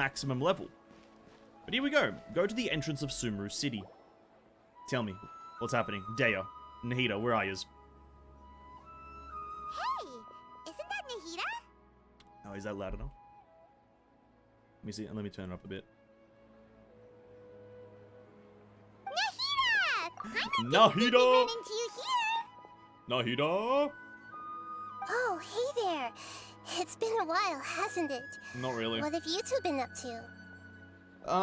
maximum level. But here we go. Go to the entrance of Sumeru City. Tell me, what's happening? Dea, Nahida, where are yous? Hey, isn't that Nahida? Oh, is that loud enough? Let me see. Let me turn it up a bit. Nahida! Nahida! Run into you here. Nahida! Oh, hey there. It's been a while, hasn't it? Not really. What have you two been up to?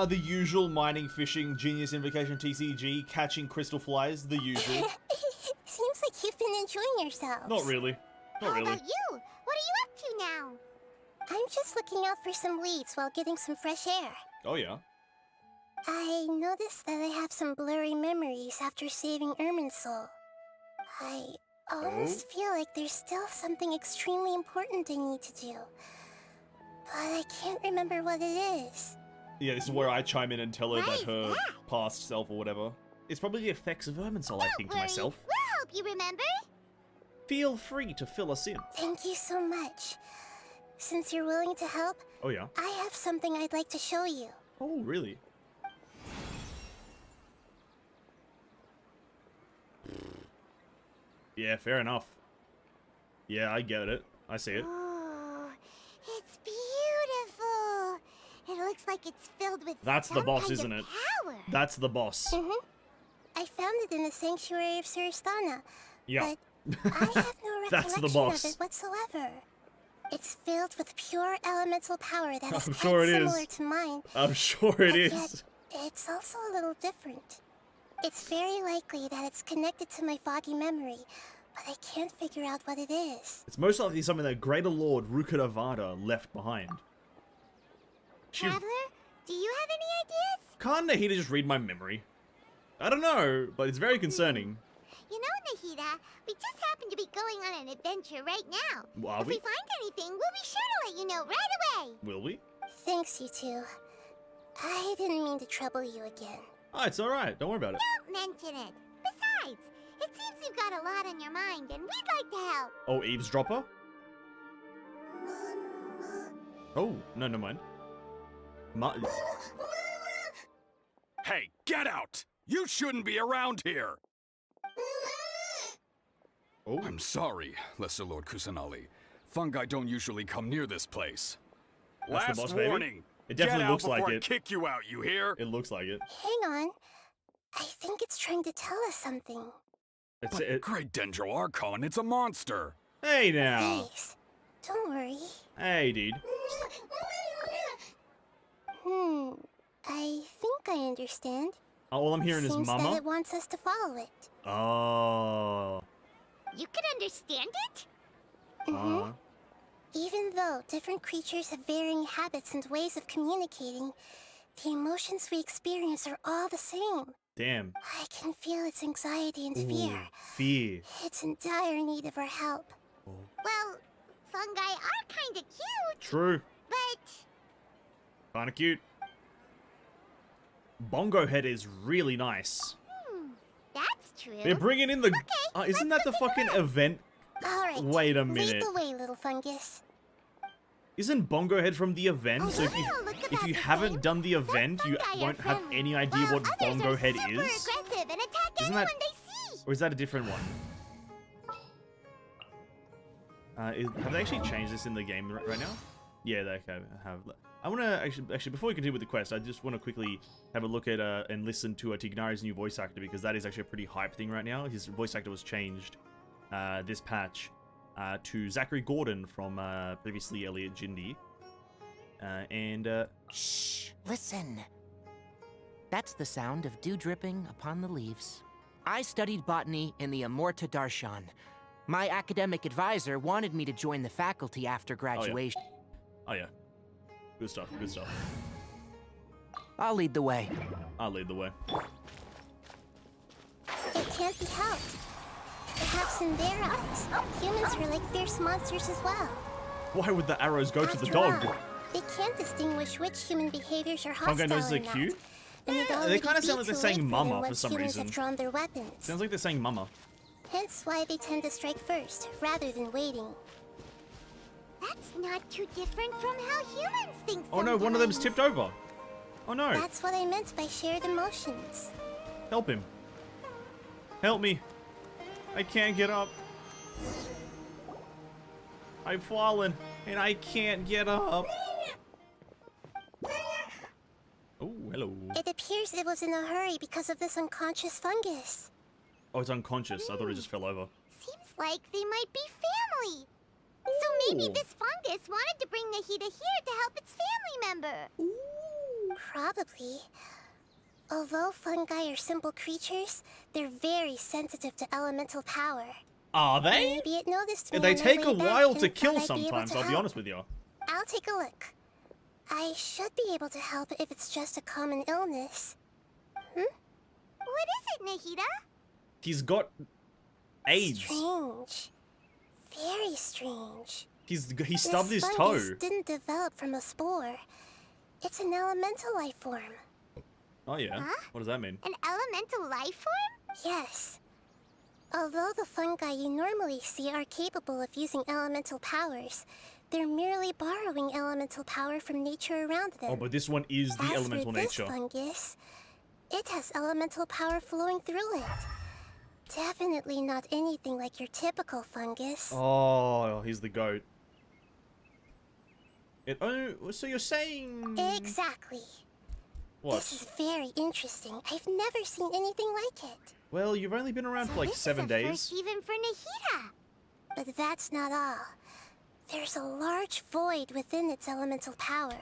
The usual mining, fishing, genius invocation, TCG, catching crystal flies, the usual. Seems like you've been enjoying yourselves. Not really. Not How really. about you? What are you up to now? I'm just looking out for some leads while getting some fresh air. Oh, yeah. I noticed that I have some blurry memories after saving Ermin's soul. I almost feel like there's still something extremely important I need to do. But I can't remember what it is. Yeah, this is where I chime in and tell her that her past self or whatever. It's probably the effects of Ermin's I think to myself. We'll help you remember. Feel free to fill us in. Thank you so much. Since you're willing to help, Oh, yeah. I have something I'd like to show you. Oh, really? Yeah, fair enough. Yeah, I get it. I see it. Oh, it's beautiful. It looks like it's filled with That's the some boss, kind isn't of it? Power. That's the boss. I found it in the sanctuary of Suristana. Yeah. But I have no That's the recollection boss. of it whatsoever. It's filled with pure elemental power that is I'm quite sure it similar is. to mine. I'm sure it but is. Yet, it's also a little different. It's very likely that it's connected to my foggy memory, but I can't figure out what it is. It's most likely something that Greater Lord Rukadavada left behind. Traveler, do you have any ideas? Can't Nahida just read my memory? I don't know, but it's very concerning. You know, Nahida, we just happen to be going on an adventure right now. Are if we? we find anything, we'll be sure to let you know right away. Will we? Thanks, you two. I didn't mean to trouble you again. Oh, it's alright. Don't worry about it. Don't mention it. Besides, it seems you've got a lot on your mind, and we'd like to help. Oh, eavesdropper? Oh, no, never mind. Hey, get out! You shouldn't be around here! Oh, I'm sorry, Lesser Lord Kusanali. Fungi don't usually come near this place. That's the Last boss, baby? warning! It definitely get out looks like before I it. kick you out, you hear? It looks like it. Hang on. I think it's trying to tell us something. It's But Great Dendro Archon, it's a monster! Hey now. Please, don't worry. Hey, dude. I think I understand. Oh, all I'm hearing is Seems that mama. it wants us to follow it. Oh. You can understand it? Even though different creatures have varying habits and ways of communicating, the emotions we experience are all the same. Damn. I can feel its anxiety and Ooh, fear. fear. It's in dire need of our help. Oh. Well, fungi are kinda cute, True. but... Kinda cute. Bongo Head is really nice. That's true. They're bringing in the... Okay, isn't let's that the get to fucking work. event? Alright, Wait a lead minute. the way, little fungus. Isn't Bongo Head from the event? Oh, So if they all look you about the haven't same. done the event, you fungi are won't have friendly, any idea while what others Bongo are Head super is? aggressive and attack Isn't anyone that- they see. Or is that a different one? Have they actually changed this in the game right now? Yeah, they have. I want to actually before we continue with the quest, I just want to quickly have a look at and listen to Tignari's new voice actor, because that is actually a pretty hype thing right now. His voice actor was changed this patch to Zachary Gordon from previously Elliot Jindy. Shh! Listen. That's the sound of dew dripping upon the leaves. I studied botany in the Amorta Darshan. My academic advisor wanted me to join the faculty after graduation. Oh yeah, good stuff. Good stuff. I'll lead the way. I'll lead the way. It can't be helped. Perhaps in their eyes, humans are like fierce monsters as well. Why would the arrows go to the After dog? all, they can't distinguish which human behaviors are Fungi hostile noses or are not. cute? And it'd Yeah, they already kinda be sound like they're too saying late for mama them for once some humans reason. have drawn their weapons. Sounds like they're saying mama. Hence why they tend to strike first, rather than waiting. That's not too different from how humans think. Oh no, one of them's tipped over. Oh no. That's what I meant by shared emotions. Help him. Help me. I can't get up. I've fallen and I can't get up. Oh, hello. It appears it was in a hurry because of this unconscious fungus. Oh, it's unconscious. I thought it just fell over. Seems like they might be family. So maybe Ooh. this fungus wanted to bring Nahida here to help its family member. Probably. Although fungi are simple creatures, they're very sensitive to elemental power. Are they? Maybe it noticed me They on their take a way back while and to thought kill I'd be able sometimes, to I'll be help. honest with you. I'll take a look. I should be able to help if it's just a common illness. What is it, Nahida? He's got AIDS. Strange. Very strange. He stubbed his This toe. fungus didn't develop from a spore. It's an elemental life form. Oh yeah. Huh? What does that mean? An elemental life form? Yes. Although the fungi you normally see are capable of using elemental powers, they're merely borrowing elemental power from nature around them. Oh, but this one is the As elemental for nature. this fungus, it has elemental power flowing through it. Definitely not anything like your typical fungus. Oh, he's the goat. So you're saying... Exactly. What? This is very interesting. I've never seen anything like it. Well, you've only been around for like this 7 is a days. first even for Nahida. But that's not all. There's a large void within its elemental power.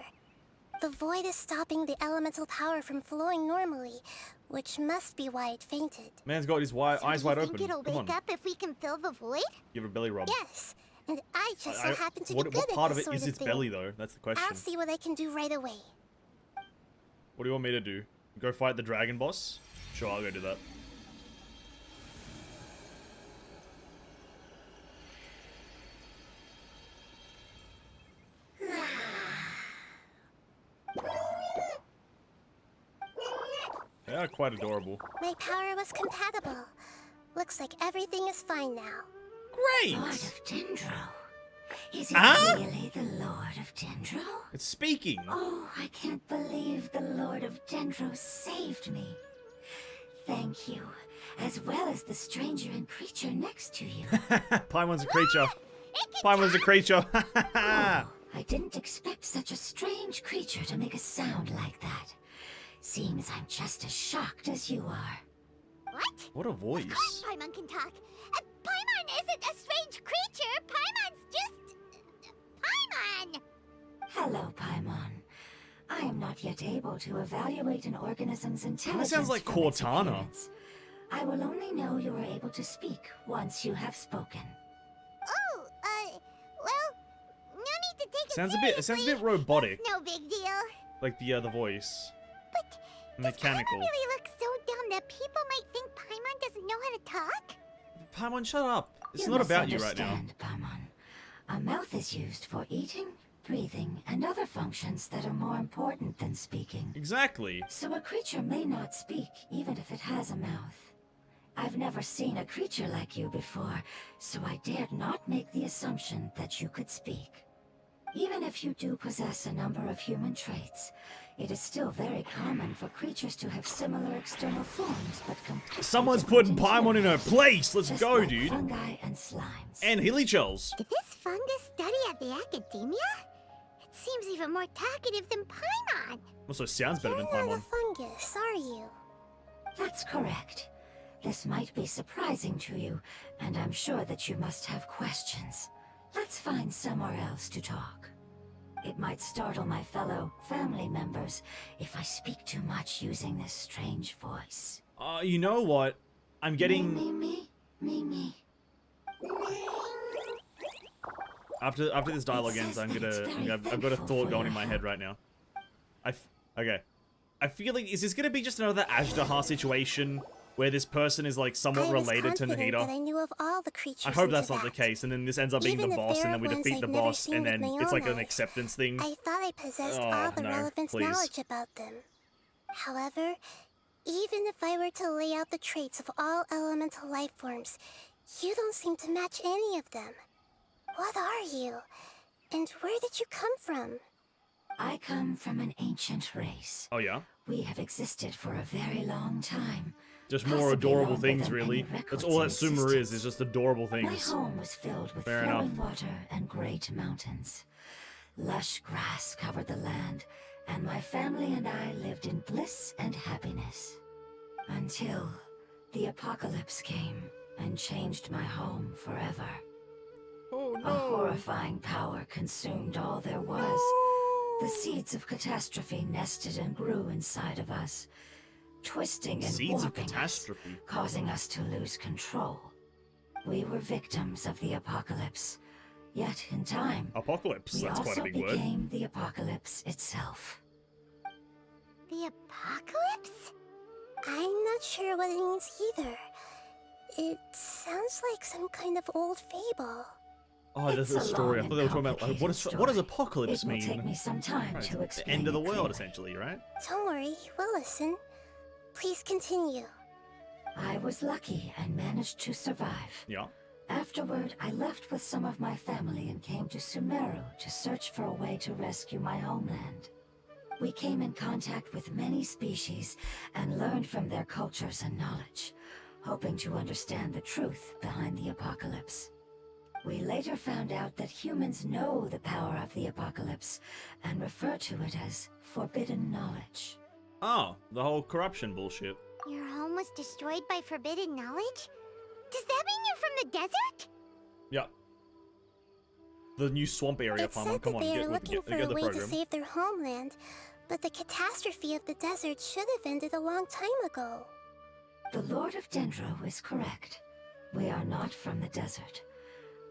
The void is stopping the elemental power from flowing normally, which must be why it fainted. Man's got his eyes wide open. Think it'll Come wake on, up if we can fill the void? give her belly rub. Yes, and I just so happen to be What good part at of this it sort is of its thing. belly though? That's the question. I'll see what I can do right away. What do you want me to do? Go fight the dragon boss? Sure, I'll go do that. They are quite adorable. My power was compatible. Looks like everything is fine now. Great! Lord of Dendro. Is it Huh? really the Lord of Dendro? It's speaking. Oh, I can't believe the Lord of Dendro saved me. Thank you, as well as the stranger and creature next to you. Paimon's a creature. Paimon's a creature. I didn't expect such a strange creature to make a sound like that. Seems I'm just as shocked as you are. What? What a voice. Paimon can talk. Paimon isn't a strange creature. Paimon's just... Paimon! Hello, Paimon. I am not yet able to evaluate an organism's intelligence. sounds like from its Cortana. appearance. I will only know you are able to speak once you have spoken. Oh, well, no need to take It sounds a bit robotic, No big deal. like the voice. But Mechanical. Paimon really looks so dumb that people might think Paimon doesn't know how to talk. Paimon, shut up. It's You not about you right now. misunderstand, Paimon. A mouth is used for eating, breathing, and other functions that are more important than speaking. Exactly. So a creature may not speak, even if it has a mouth. I've never seen a creature like you before, so I dared not make the assumption that you could speak. Even if you do possess a number of human traits, it is still very common for creatures to have similar external forms, but completely Someone's different putting Paimon in her interiors. place. Let's Just go, like dude. Fungi and slimes. And hilly shells. Did this fungus study at the academia? It seems even more talkative than Paimon. Also sounds better than You're not a Paimon. fungus, are you? That's correct. This might be surprising to you, and I'm sure that you must have questions. Let's find somewhere else to talk. It might startle my fellow family members if I speak too much using this strange voice. You know what? I'm getting... Me. After this dialogue ends, I've got a thought going in my head right now. Okay. I feel like, is this gonna be just another Ajdaha situation where this person is like somewhat I was related to confident that I Nahida? knew of all the creatures. I hope into that's not the that. case, and then this ends up being Even the if boss, there and then we are ones defeat the I've never boss, seen and with then my it's own like an eyes. acceptance thing. I thought I possessed Oh, all the no, relevant please. knowledge about them. However, even if I were to lay out the traits of all elemental life forms, you don't seem to match any of them. What are you? And where did you come from? I come from an ancient race. Oh yeah? We have existed for a very long time. Just more Possibly adorable longer things, than really. any That's records all in that Sumer is existence. just adorable My things. home was filled with Fair flowing enough. water and great mountains. Lush grass covered the land, and my family and I lived in bliss and happiness. Until the apocalypse came and changed my home forever. Oh A horrifying power consumed all there was. The seeds of catastrophe nested and grew inside of us, twisting and Seeds of warping us, catastrophe. causing us to lose control. We were victims of the apocalypse, yet in time, Apocalypse, we that's quite also a big word. became the apocalypse itself. The apocalypse? I'm not sure what it means either. It sounds like some kind of old fable. Oh, that's It's a a story. I long thought they were talking and about like, what does complicated apocalypse It will mean? take me some time Right, to it's the explain end of the it world, clearly. essentially, right? Don't worry, we'll listen. Please continue. I was lucky and managed to survive. Yeah. Afterward, I left with some of my family and came to Sumeru to search for a way to rescue my homeland. We came in contact with many species and learned from their cultures and knowledge, hoping to understand the truth behind the apocalypse. We later found out that humans know the power of the apocalypse and refer to it as forbidden knowledge. Oh, the whole corruption bullshit. Your home was destroyed by forbidden knowledge? Does that mean you're from the desert? Yeah. The new swamp area, It Palmer. said Come that on, they get, are looking get, for get a the way to program. save their homeland, but the catastrophe of the desert should have ended a long time ago. The Lord of Dendro is correct. We are not from the desert.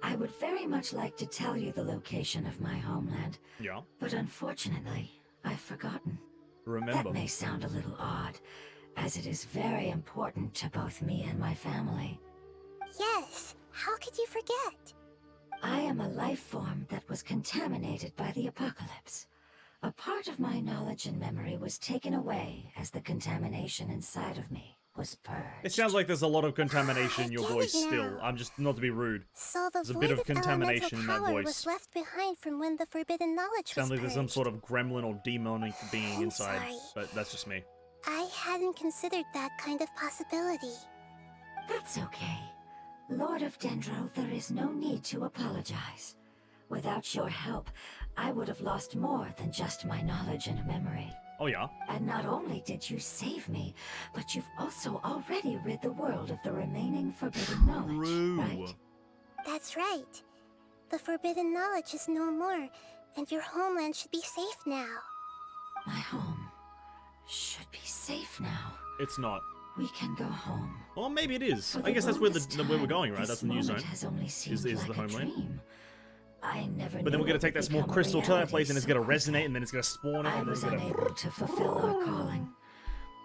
I would very much like to tell you the location of my homeland, Yeah. but unfortunately, I've forgotten. Remember. That may sound a little odd, as it is very important to both me and my family. Yes, how could you forget? I am a life form that was contaminated by the apocalypse. A part of my knowledge and memory was taken away as the contamination inside of me was purged. It sounds like there's a lot of contamination in your I get voice it still. now. I'm just, not to be rude. So the There's a void bit of of contamination in that elemental power voice. was left behind from when the forbidden knowledge Sounds was like there's some purged. sort of gremlin or demonic being I'm inside. sorry. But that's just me. I hadn't considered that kind of possibility. That's okay. Lord of Dendro, there is no need to apologize. Without your help, I would have lost more than just my knowledge and memory. Oh yeah? And not only did you save me, but you've also already rid the world of the remaining forbidden knowledge, True. right? That's right. The forbidden knowledge is no more, and your homeland should be safe now. My home should be safe now. It's not. We can go home. Well, maybe it is. For I guess that's where longest where we're time, going, right? this That's the new moment zone. has only seemed Is the like a homeland. dream. I never But then knew we're gonna it take would that small become a crystal to that reality place and it's so gonna quickly. resonate and then it's gonna spawn it I and was we're gonna... unable to fulfill our calling.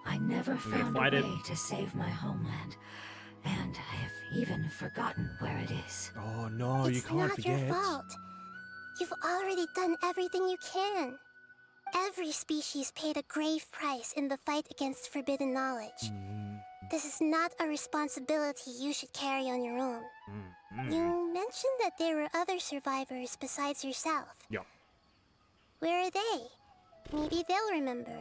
I never gonna found a fight way it. to save my homeland, and I have even forgotten where it is. Oh no, you It's can't not forget. your fault. You've already done everything you can. Every species paid a grave price in the fight against forbidden knowledge. This is not a responsibility you should carry on your own. You mentioned that there were other survivors besides yourself. Yeah. Where are they? Maybe they'll remember.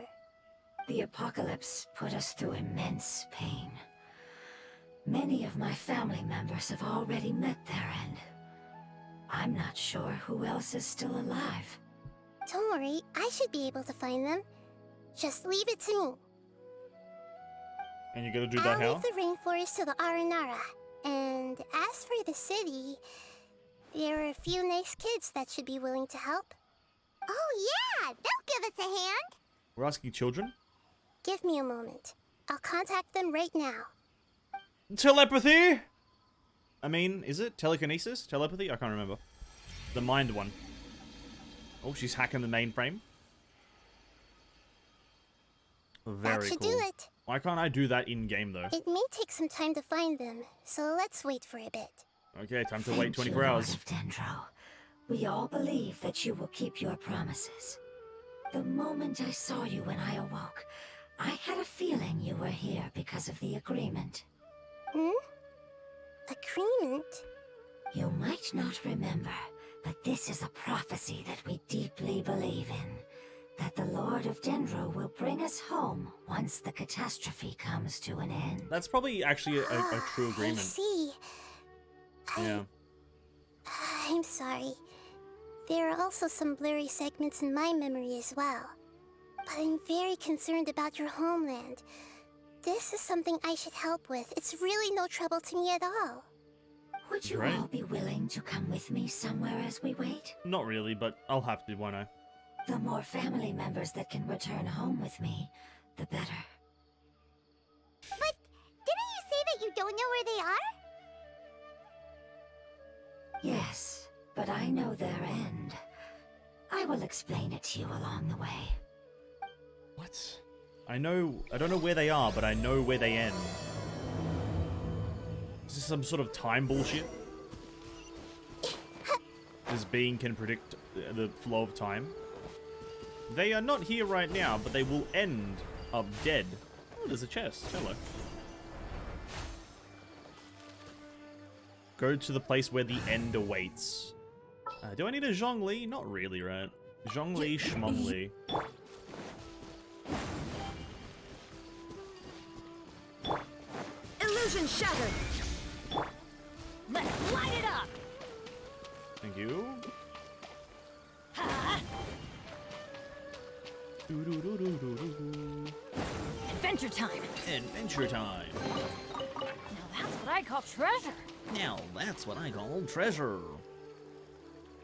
The apocalypse put us through immense pain. Many of my family members have already met their end. I'm not sure who else is still alive. Don't worry, I should be able to find them. Just leave it to me. And you're gonna do I'll that how? leave the rainforest to the Aranara. And as for the city, there are a few nice kids that should be willing to help. Oh yeah, they'll give us a hand. We're asking children? Give me a moment. I'll contact them right now. Telepathy? I mean, is it? Telekinesis? Telepathy? I can't remember. The mind one. Oh, she's hacking the mainframe. Very That should cool. do it. Why can't I do that in-game, though? It may take some time to find them, so let's wait for a bit. Okay, time to Thank wait you, 24 Lord hours. of Dendro. We all believe that you will keep your promises. The moment I saw you when I awoke, I had a feeling you were here because of the agreement. Hmm? Agreement? You might not remember But this is a prophecy that we deeply believe in. That the Lord of Dendro will bring us home once the catastrophe comes to an end. That's probably actually a true I agreement. see. Yeah. I'm sorry. There are also some blurry segments in my memory as well. But I'm very concerned about your homeland. This is something I should help with. It's really no trouble to me at all. Would you Right. all be willing to come with me somewhere as we wait? Not really, but I'll have to, won't I? The more family members that can return home with me, the better. But didn't you say that you don't know where they are? Yes, but I know their end. I will explain it to you along the way. What? I don't know where they are, but I know where they end. Is this some sort of time bullshit? This being can predict the flow of time. They are not here right now, but they will end up dead. Oh, there's a chest. Hello. Go to the place where the end awaits. Do I need a Zhongli? Not really, right? Zhongli, Schmongli. Illusion shattered. Let's light it up. Thank you. Adventure time. Adventure time. Now that's what I call treasure. Now that's what I call treasure.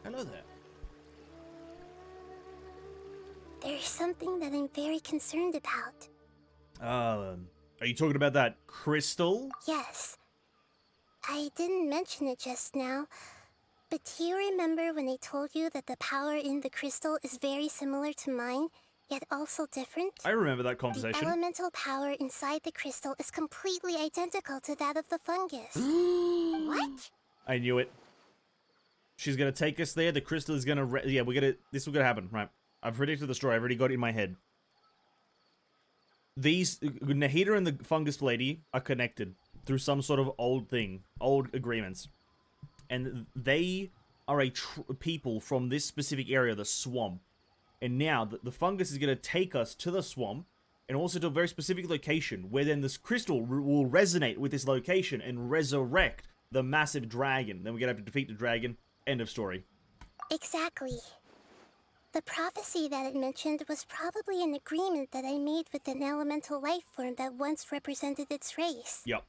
Hello there. There's something that I'm very concerned about. Are you talking about that crystal? Yes. I didn't mention it just now, but do you remember when I told you that the power in the crystal is very similar to mine, yet also different? I remember that The conversation. elemental power inside the crystal is completely identical to that of the fungus. What? I knew it. She's gonna take us there. The crystal is gonna. This is gonna happen, right? I've predicted the story. I've already got it in my head. These Nahida and the fungus lady are connected through some sort of old agreements, and they are people from this specific area, the swamp. And now the fungus is gonna take us to the swamp, and also to a very specific location, where then this crystal will resonate with this location and resurrect the massive dragon. Then we're gonna have to defeat the dragon. End of story. Exactly. The prophecy that it mentioned was probably an agreement that I made with an elemental life form that once represented its race. Yep.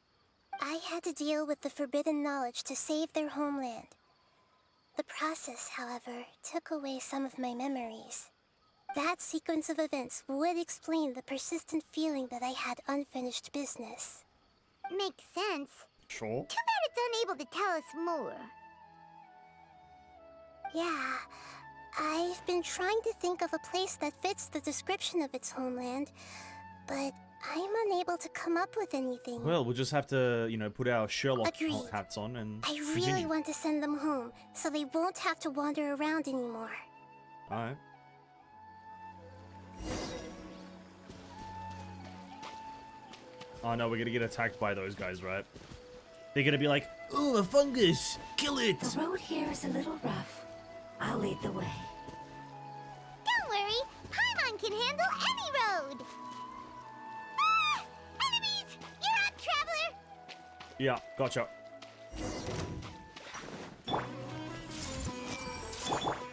I had to deal with the forbidden knowledge to save their homeland. The process, however, took away some of my memories. That sequence of events would explain the persistent feeling that I had unfinished business. Makes sense. Sure. Too bad it's unable to tell us more. Yeah, I've been trying to think of a place that fits the description of its homeland, but I'm unable to come up with anything. Well, we'll just have to, put our Sherlock Agreed. hats on and I really continue. want to send them home, so they won't have to wander around anymore. Alright. Oh no, we're gonna get attacked by those guys, right? They're gonna be like, "Oh, a fungus! Kill it!" The road here is a little rough. I'll lead the way. Don't worry, Paimon can handle any road. Ah! Enemies! You're up, traveler! Yeah, gotcha.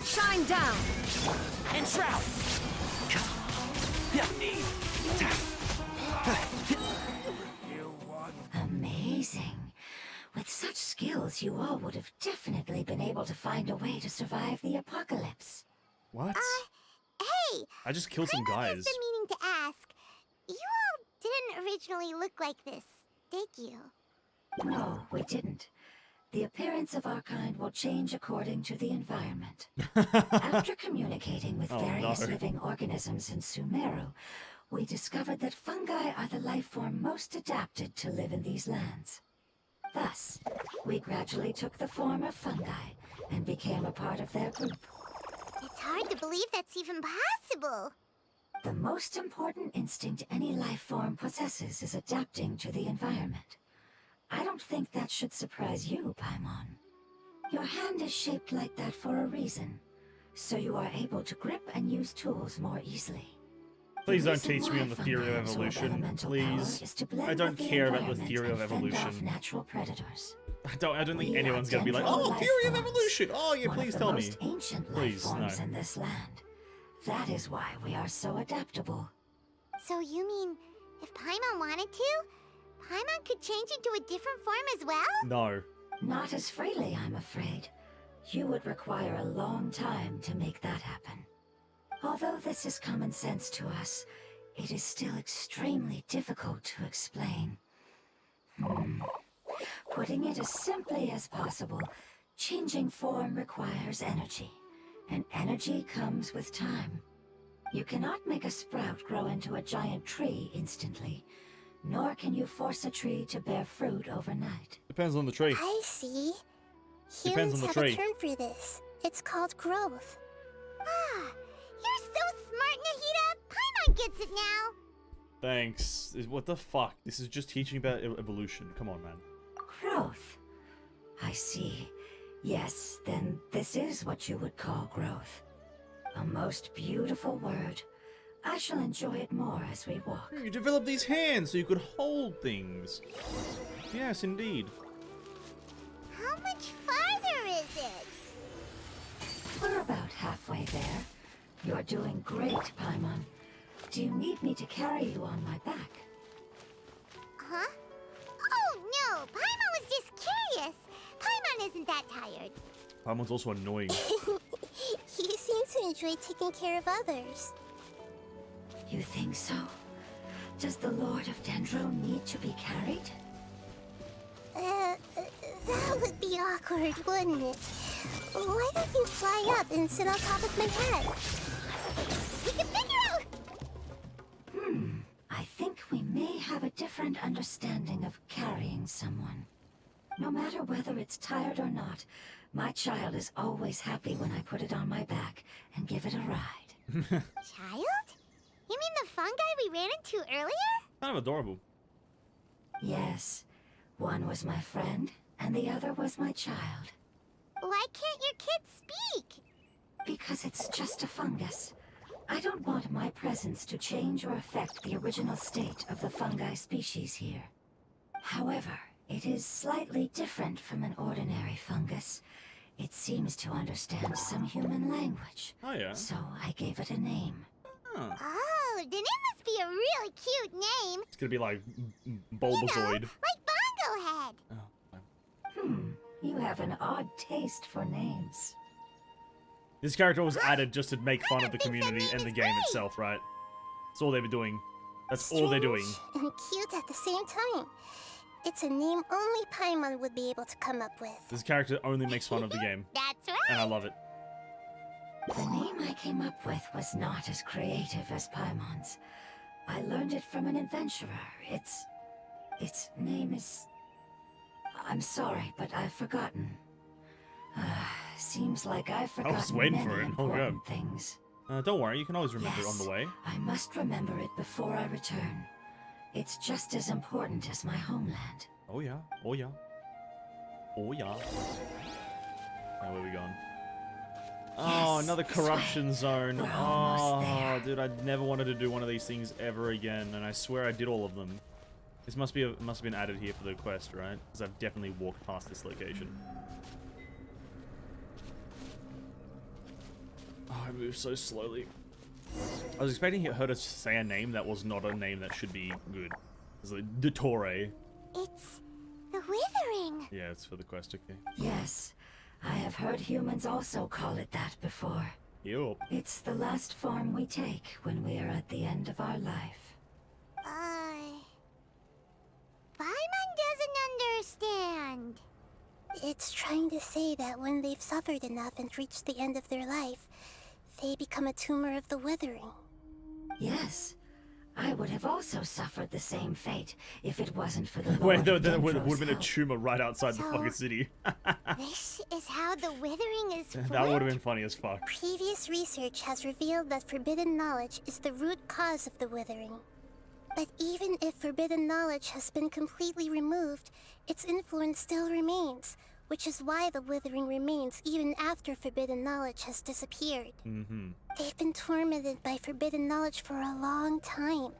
Shine down. And shroud. Amazing. With such skills, you all would have definitely been able to find a way to survive the apocalypse. What? Hey! I just killed some I've guys. been meaning to ask. You all didn't originally look like this, did you? No, we didn't. The appearance of our kind will change according to the environment. After communicating with Oh, various no. living organisms in Sumeru, we discovered that fungi are the life form most adapted to live in these lands. Thus, we gradually took the form of fungi and became a part of their group. It's hard to believe that's even possible. The most important instinct any life form possesses is adapting to the environment. I don't think that should surprise you, Paimon. Your hand is shaped like that for a reason, so you are able to grip and use tools more easily. Please The don't reason teach me why on the theory of fungi absorb evolution. elemental Please. power is to blend I don't with the care about the environment theory of and fend off evolution. natural predators. I don't think We are anyone's gonna be like, Dendro oh, life theory of forms, evolution. Oh yeah, one please of tell the me. most ancient Please, life forms no. in this land. That is why we are so adaptable. So you mean, if Paimon wanted to, Paimon could change into a different form as well? No. Not as freely, I'm afraid. You would require a long time to make that happen. Although this is common sense to us, it is still extremely difficult to explain. Putting it as simply as possible, changing form requires energy, and energy comes with time. You cannot make a sprout grow into a giant tree instantly, nor can you force a tree to bear fruit overnight. Depends on the tree. I see. Depends on Humans the have tree. a term for this. It's called growth. Ah, you're so smart, Nahida! Paimon gets it now! Thanks. What the fuck? This is just teaching about evolution. Come on, man. Growth. I see. Yes, then this is what you would call growth. A most beautiful word. I shall enjoy it more as we walk. You developed these hands so you could hold things. Yes, indeed. How much farther is it? We're about halfway there. You're doing great, Paimon. Do you need me to carry you on my back? Huh? Oh no, Paimon was just curious. Paimon isn't that tired. Paimon's also annoying. You seem to enjoy taking care of others. You think so? Does the Lord of Dendro need to be carried? That would be awkward, wouldn't it? Why don't you fly up and sit on top of my head? We can figure out! I think we may have a different understanding of carrying someone. No matter whether it's tired or not, my child is always happy when I put it on my back and give it a ride. Child? You mean the fungi we ran into earlier? Kind of adorable. Yes, one was my friend, and the other was my child. Why can't your kid speak? Because it's just a fungus. I don't want my presence to change or affect the original state of the fungi species here. However, it is slightly different from an ordinary fungus. It seems to understand some human language. Oh yeah. So I gave it a name. Huh. Oh, then it must be a really cute name. It's gonna be like You Bulbazoid. know, like Bongo Head. Oh. You have an odd taste for names. This character was added just to make fun of the think that community name and the is game great. itself, right? That's all they were doing. That's all they're doing. Strange and cute at the same time. It's a name only Paimon would be able to come up with. This character only makes fun of the game, That's and I right. love it. The name I came up with was not as creative as Paimon's. I learned it from an adventurer. Its name is... I'm sorry, but I've forgotten. Seems like I've forgotten waiting many for it. Oh, God. important things. Don't worry, you can always remember it on Yes, the way. I must remember it before I return. It's just as important as my homeland. Oh yeah, oh yeah. Oh yeah. Now where are we going? Oh, Yes, another this corruption zone. We're almost there. Dude, I never wanted to do one of these things ever again, and I swear I did all of them. This must have been added here for the quest, right? Because I've definitely walked past this location. Oh, I move so slowly. I was expecting her to say a name that was not a name that should be good. It's like Dottore. It's the Withering. Yeah, it's for the quest, okay. Yes, I have heard humans also call it that before. Yup. It's the last form we take when we are at the end of our life. Paimon doesn't understand. It's trying to say that when they've suffered enough and reached the end of their life, they become a tumor of the withering. Yes, I would have also suffered the same fate if it wasn't for the Wait, Lord there of would have Dendro's been a help. tumor right outside the So- fucking city. This is how the Withering is formed? That would have been funny as fuck. Previous research has revealed that forbidden knowledge is the root cause of the withering. But even if forbidden knowledge has been completely removed, its influence still remains, which is why the withering remains even after forbidden knowledge has disappeared. They've been tormented by forbidden knowledge for a long time.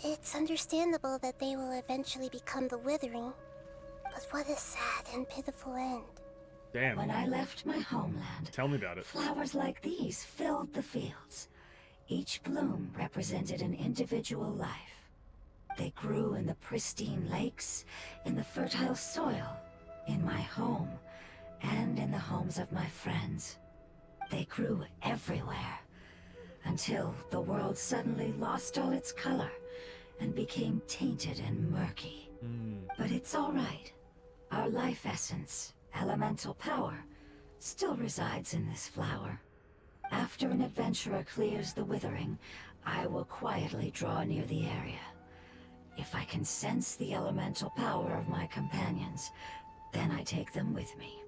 It's understandable that they will eventually become the withering. But what a sad and pitiful end. Damn. When I left my homeland, Tell me about it. flowers like these filled the fields. Each bloom represented an individual life. They grew in the pristine lakes, in the fertile soil, in my home, and in the homes of my friends. They grew everywhere, until the world suddenly lost all its color and became tainted and murky. But it's all right. Our life essence, elemental power, still resides in this flower. After an adventurer clears the withering, I will quietly draw near the area. If I can sense the elemental power of my companions, then I take them with me.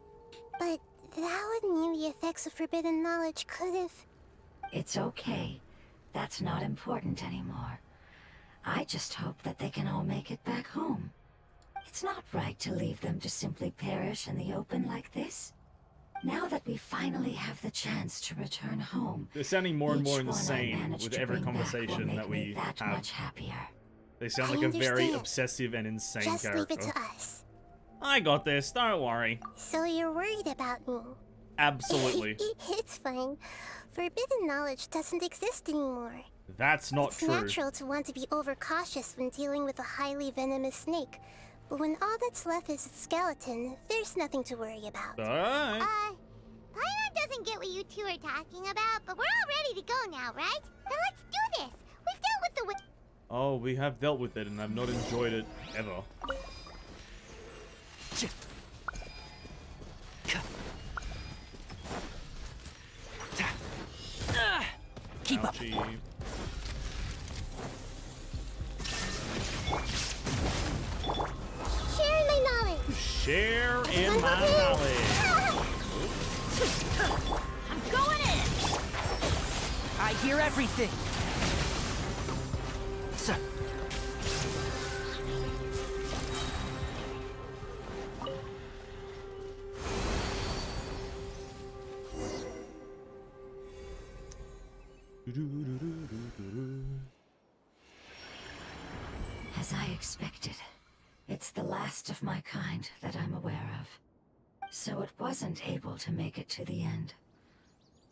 But that would mean the effects of forbidden knowledge could have... It's okay. That's not important anymore. I just hope that they can all make it back home. It's not right to leave them to simply perish in the open like this. Now that we finally have the chance to return home, They're sounding more and more each one I insane manage with to every bring back will conversation make that me we that have. much happier. They sound I like a very understand. obsessive and insane Just character. leave it to us. I got this, don't worry. So you're worried about me? Absolutely. It's fine. Forbidden knowledge doesn't exist anymore. That's not It's true. natural to want to be overcautious when dealing with a highly venomous snake. But when all that's left is its skeleton, there's nothing to worry about. Alright. Paimon doesn't get what you two are talking about, but we're all ready to go now, right? Then let's do this. We've dealt with the Oh, we have dealt with it and I've not enjoyed it ever. Keep up. Ouchie. Share my knowledge! Share in my knowledge. I'm going in! I hear everything. So, As I expected, it's the last of my kind that I'm aware of. So it wasn't able to make it to the end.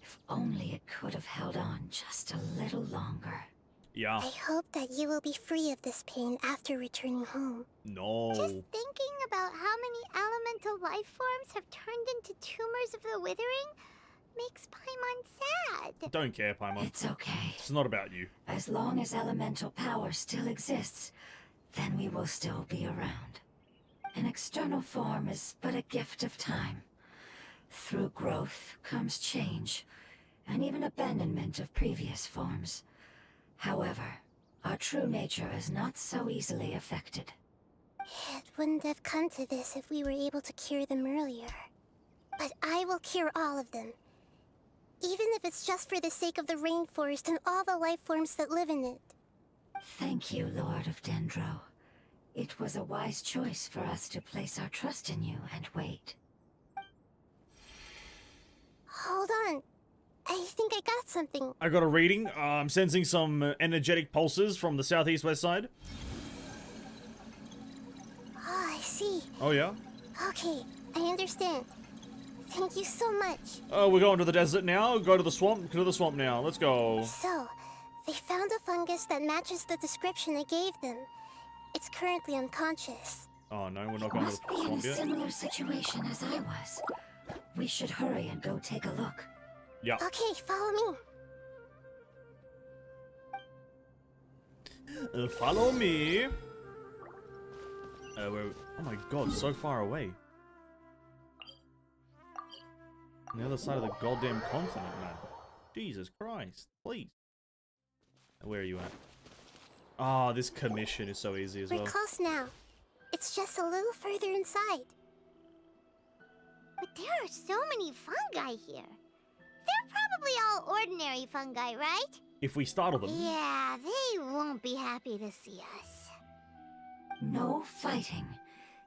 If only it could have held on just a little longer. Yeah. I hope that you will be free of this pain after returning home. No. Just thinking about how many elemental life forms have turned into tumors of the withering makes Paimon sad. Don't care, Paimon. It's okay. It's not about you. As long as elemental power still exists, then we will still be around. An external form is but a gift of time. Through growth comes change, and even abandonment of previous forms. However, our true nature is not so easily affected. It wouldn't have come to this if we were able to cure them earlier. But I will cure all of them. Even if it's just for the sake of the rainforest and all the life forms that live in it. Thank you, Lord of Dendro. It was a wise choice for us to place our trust in you and wait. Hold on. I think I got something. I got a reading. I'm sensing some energetic pulses from the southeast west side. Oh, I see. Oh, yeah? Okay, I understand. Thank you so much. Oh, we're going to the desert now. Go to the swamp. Go to the swamp now. Let's go. So, they found a fungus that matches the description I gave them. It's currently unconscious. Oh, no, we're not going to Must the be in a swamp yet. similar situation as I was. We should hurry and go take a look. Yeah. Okay, follow me. Follow me. Oh my god, so far away. On the other side of the goddamn continent, man. Jesus Christ, please. Where are you at? Ah, this commission is so easy as We're well. close now. It's just a little further inside. But there are so many fungi here. They're probably all ordinary fungi, right? If we startle them. Yeah, they won't be happy to see us. No fighting.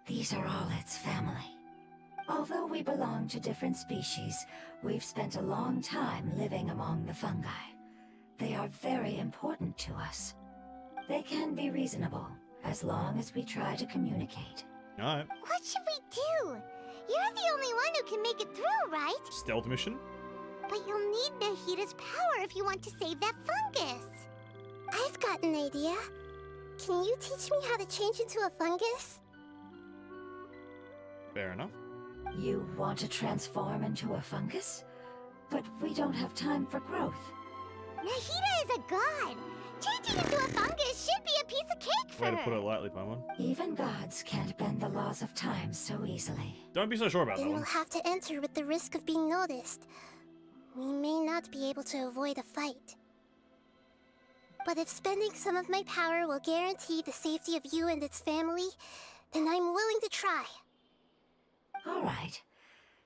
These are all its family. Although we belong to different species, we've spent a long time living among the fungi. They are very important to us. They can be reasonable, as long as we try to communicate. Alright. What should we do? You're the only one who can make it through, right? Stealth mission? But you'll need Nahida's power if you want to save that fungus. I've got an idea. Can you teach me how to change into a fungus? Fair enough. You want to transform into a fungus? But we don't have time for growth. Nahida is a god. Changing into a fungus should be a piece of cake for Way to her. put it lightly, Paimon. Even gods can't bend the laws of time so easily. Don't be so sure about Then that we'll one. have to enter with the risk of being noticed. We may not be able to avoid a fight. But if spending some of my power will guarantee the safety of you and its family, then I'm willing to try. All right.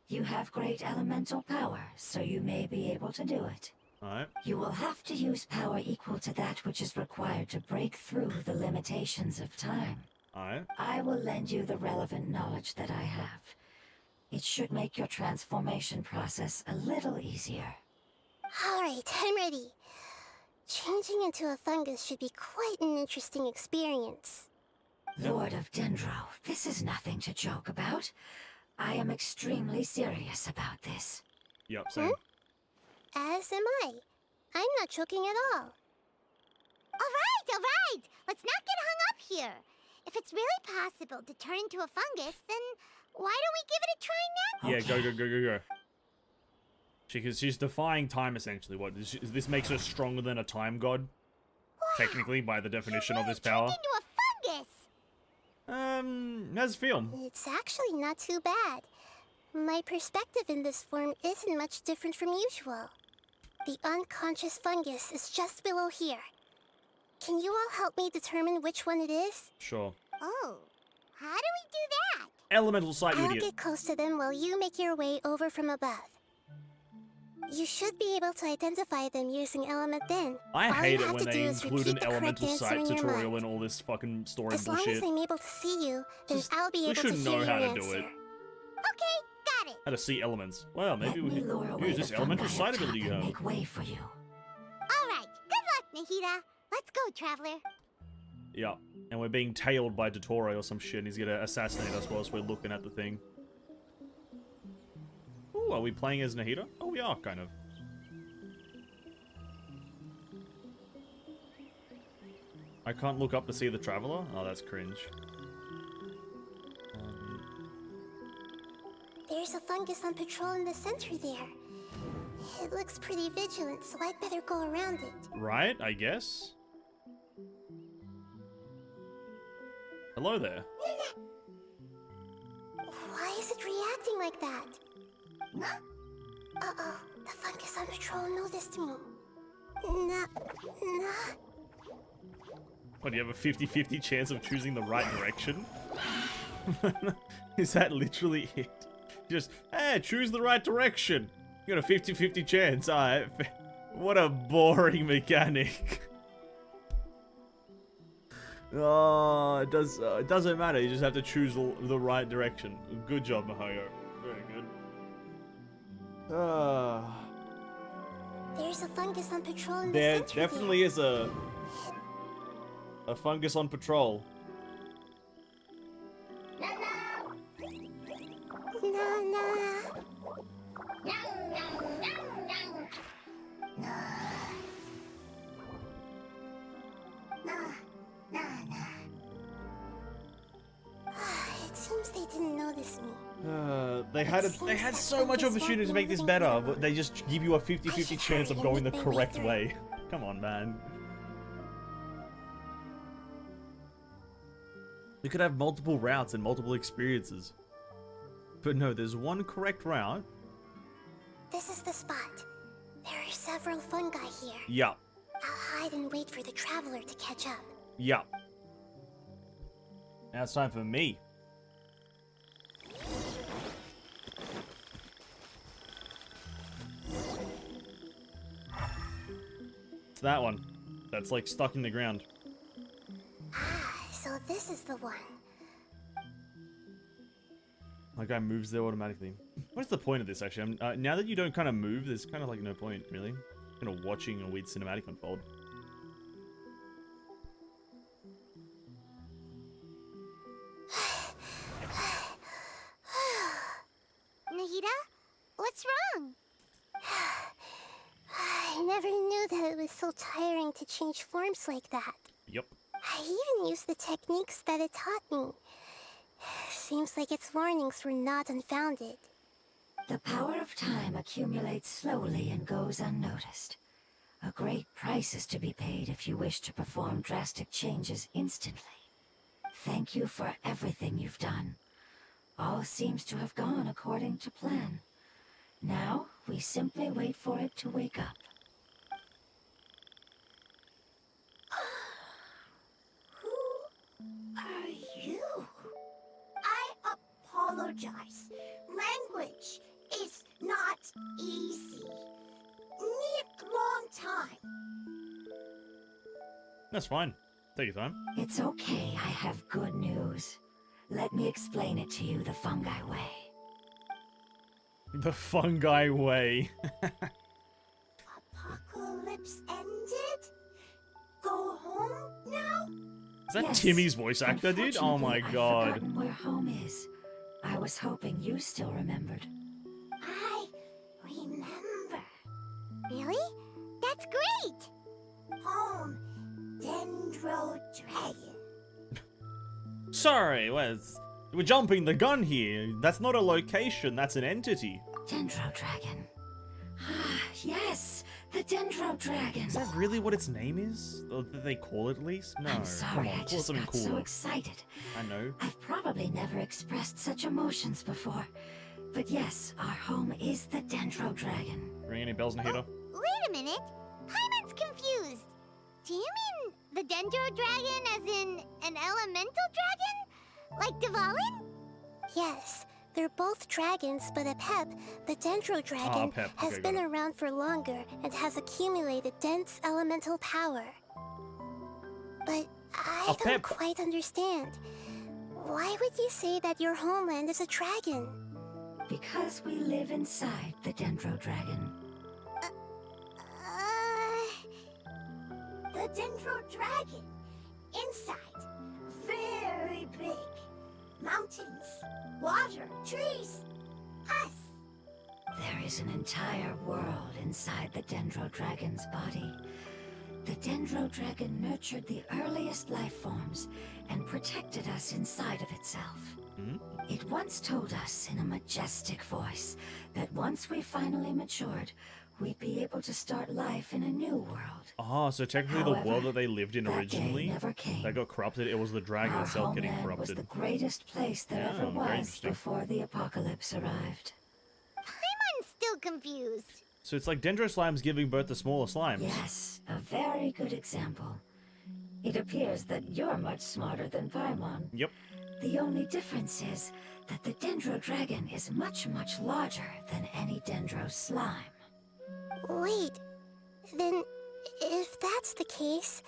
You have great elemental power, so you may be able to do it. Alright. You will have to use power equal to that which is required to break through the limitations of time. Alright. I will lend you the relevant knowledge that I have. It should make your transformation process a little easier. Alright, I'm ready. Changing into a fungus should be quite an interesting experience. Lord of Dendro, this is nothing to joke about. I am extremely serious about this. Yup, same. As am I. I'm not joking at all. All right. Let's not get hung up here. If it's really possible to turn into a fungus, then why don't we give it a try now? Yeah, go. She's defying time, essentially. What? This makes her stronger than a time god? Technically, by the definition of this power. Into a fungus. How's it feel? It's actually not too bad. My perspective in this form isn't much different from usual. The unconscious fungus is just below here. Can you all help me determine which one it is? Sure. Oh, how do we do that? Elemental sight, you I'll idiot. get close to them while you make your way over from above. You should be able to identify them using Element then. I All hate you it have when to they do is include an repeat the correct elemental answer sight in your tutorial mind. in all this fucking story As long bullshit. as I'm able to see you, then Just- I'll be we able to should hear know your how to answer. do it. Okay, got it. How to see elements. Well, maybe we Let me lure can away use the this elemental fungi sight atop ability you and have. make way for you. All right, good luck, Nahida. Let's go, traveler. Yeah. And we're being tailed by Dottore or some shit, and he's gonna assassinate us whilst we're looking at the thing. Ooh, are we playing as Nahida? Oh, we are, kind of. I can't look up to see the Traveler? Oh, that's cringe. There's a fungus on patrol in the center there. It looks pretty vigilant, so I'd better go around it. Right, I guess? Hello there. Why is it reacting like that? Uh-oh, the fungus on patrol noticed me. Nah. What, do you have a 50-50 chance of choosing the right direction? Is that literally it? Just, hey, choose the right direction. You got a 50-50 chance. Alright. What a boring mechanic. Oh, it doesn't matter. You just have to choose the right direction. Good job, Mahoyo. Very good. There's a fungus on patrol in the There center definitely is a fungus on patrol. Nah. It seems they didn't notice me. They had so much opportunity to make this better, but they just give you a 50-50 chance of going the correct way. Come on, man. You could have multiple routes and multiple experiences. But no, there's one correct route. This is the spot. There are several fungi here. Yeah. I'll hide and wait for the traveler to catch up. Yeah. Now it's time for me. It's that one. That's like stuck in the ground. So this is the one. My guy moves there automatically. What's the point of this, actually? Now that you don't kind of move, there's kind of like no point, really. Kind of watching a weird cinematic unfold. Nahida? What's wrong? I never knew that it was so tiring to change forms like that. Yep. I even used the techniques that it taught me. Seems like its warnings were not unfounded. The power of time accumulates slowly and goes unnoticed. A great price is to be paid if you wish to perform drastic changes instantly. Thank you for everything you've done. All seems to have gone according to plan. Now, we simply wait for it to wake up. Who are you? I apologize. Language is not easy. Need long time. That's fine. Take your time. It's okay, I have good news. Let me explain it to you the fungi way. The fungi way. Apocalypse ended? Go home now? Is that Yes. Timmy's voice actor, dude? Oh my Unfortunately, I've god. forgotten where home is. I was hoping you still remembered. I remember. Really? That's great! Home, Dendro Dragon. Sorry, we're jumping the gun here. That's not a location, that's an entity. Dendro Dragon. Ah, yes, the Dendro Dragon. Is that really what its name is? Or did they call it at least? No, I'm sorry, come on, I call it just something got so cooler. excited. I know. I've probably never expressed such emotions before. But yes, our home is the Dendro Dragon. Ring any bells, Nahida? Wait a minute. Paimon's confused. Do you mean the Dendro Dragon as in an elemental dragon? Like Dvalin? Yes, they're both dragons, but Apep, the Dendro dragon, Apep. has Okay, been got it. around for longer and has accumulated dense elemental power. But I Apep. don't quite understand. Why would you say that your homeland is a dragon? Because we live inside the Dendro Dragon. The Dendro Dragon. Inside. Very big. Mountains, water, trees, us. There is an entire world inside the Dendro Dragon's body. The Dendro Dragon nurtured the earliest life forms and protected us inside of itself. It once told us in a majestic voice that once we finally matured, we'd be able to start life in a new world. Oh, so technically the However, world that they lived in that day originally, never came. that got corrupted, it was the dragon Our itself getting homeland was corrupted. the greatest place there Yeah, ever very was interesting. before the apocalypse arrived. Paimon's still confused. So it's like Dendro slimes giving birth to smaller slimes. Yes, a very good example. It appears that you're much smarter than Paimon. Yep. The only difference is that the Dendro Dragon is much, much larger than any Dendro slime. Wait, then if that's the case,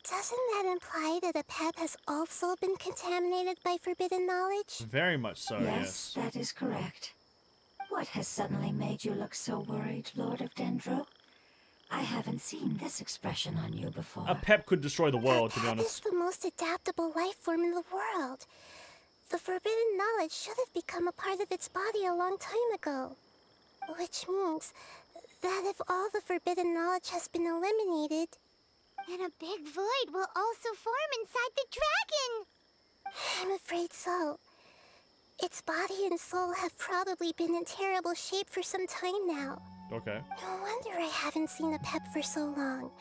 doesn't that imply that Apep has also been contaminated by forbidden knowledge? Very much so, yes. That is correct. What has suddenly made you look so worried, Lord of Dendro? I haven't seen this expression on you before. Apep could destroy the world, to be Apep is honest. the most adaptable life form in the world. The forbidden knowledge should have become a part of its body a long time ago. Which means that if all the forbidden knowledge has been eliminated, then a big void will also form inside the dragon. I'm afraid so. Its body and soul have probably been in terrible shape for some time now. Okay. No wonder I haven't seen Apep for so long.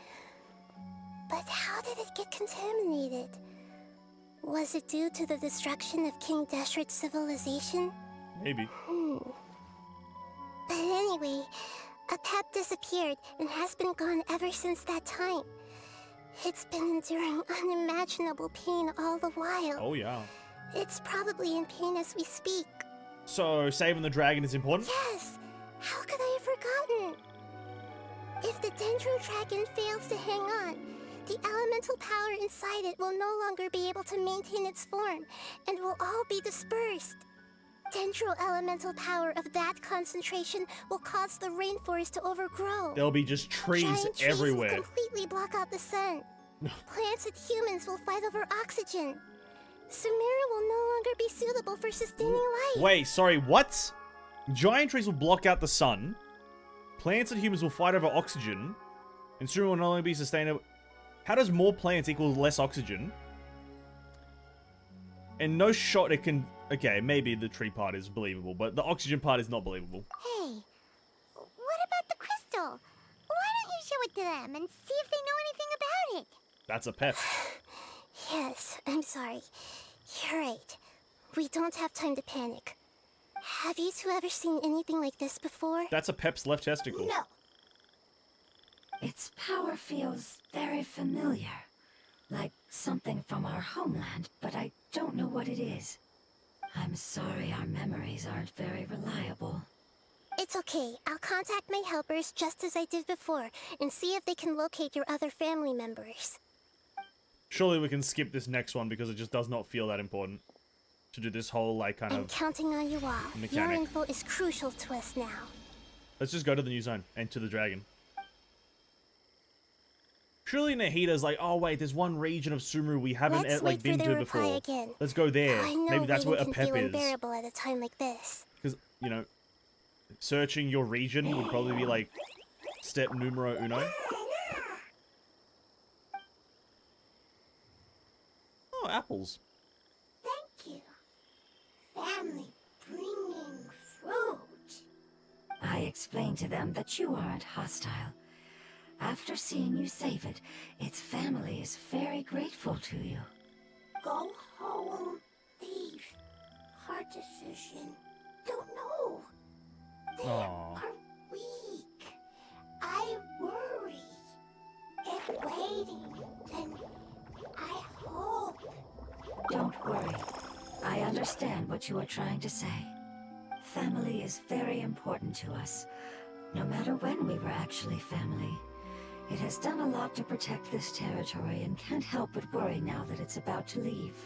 But how did it get contaminated? Was it due to the destruction of King Deshret's civilization? Maybe. But anyway, Apep disappeared and has been gone ever since that time. It's been enduring unimaginable pain all the while. Oh, yeah. It's probably in pain as we speak. So, saving the dragon is important? Yes! How could I have forgotten? If the Dendro Dragon fails to hang on, the elemental power inside it will no longer be able to maintain its form, and will all be dispersed. Dendro elemental power of that concentration will cause the rainforest to overgrow. There'll be just trees Giant trees everywhere. will completely block out the sun. Plants and humans will fight over oxygen. Sumeru will no longer be suitable for sustaining life. Wait, sorry, what? Giant trees will block out the sun. Plants and humans will fight over oxygen. And Sumeru will no longer be sustainable. How does more plants equal less oxygen? And no shot it can... Okay, maybe the tree part is believable, but the oxygen part is not believable. Hey, what about the crystal? Why don't you show it to them and see if they know anything about it? That's Apep. Yes, I'm sorry. You're right. We don't have time to panic. Have you two ever seen anything like this before? That's Apep's left testicle. No. Its power feels very familiar. Like something from our homeland, but I don't know what it is. I'm sorry our memories aren't very reliable. It's okay. I'll contact my helpers just as I did before and see if they can locate your other family members. Surely we can skip this next one because it just does not feel that important. To do this whole, like, kind I'm of... counting on you all. mechanic. Your info is crucial to us now. Let's just go to the new zone and to the dragon. Surely Nahida's like, oh wait, there's one region of Sumeru we haven't Let's like wait been for to their reply before. again. Let's go there. I know Maybe that's where waiting can feel Apep is. unbearable at a time like this. Because, you know, searching your region would probably be like step numero uno. Oh, apples. Thank you. Family bringing fruit. I explained to them that you aren't hostile. After seeing you save it, its family is very grateful to you. Go home, thief. Hard decision. Don't know. They Aw. are weak. I worry. If waiting, then I hope. Don't worry. I understand what you are trying to say. Family is very important to us, no matter when we were actually family. It has done a lot to protect this territory and can't help but worry now that it's about to leave.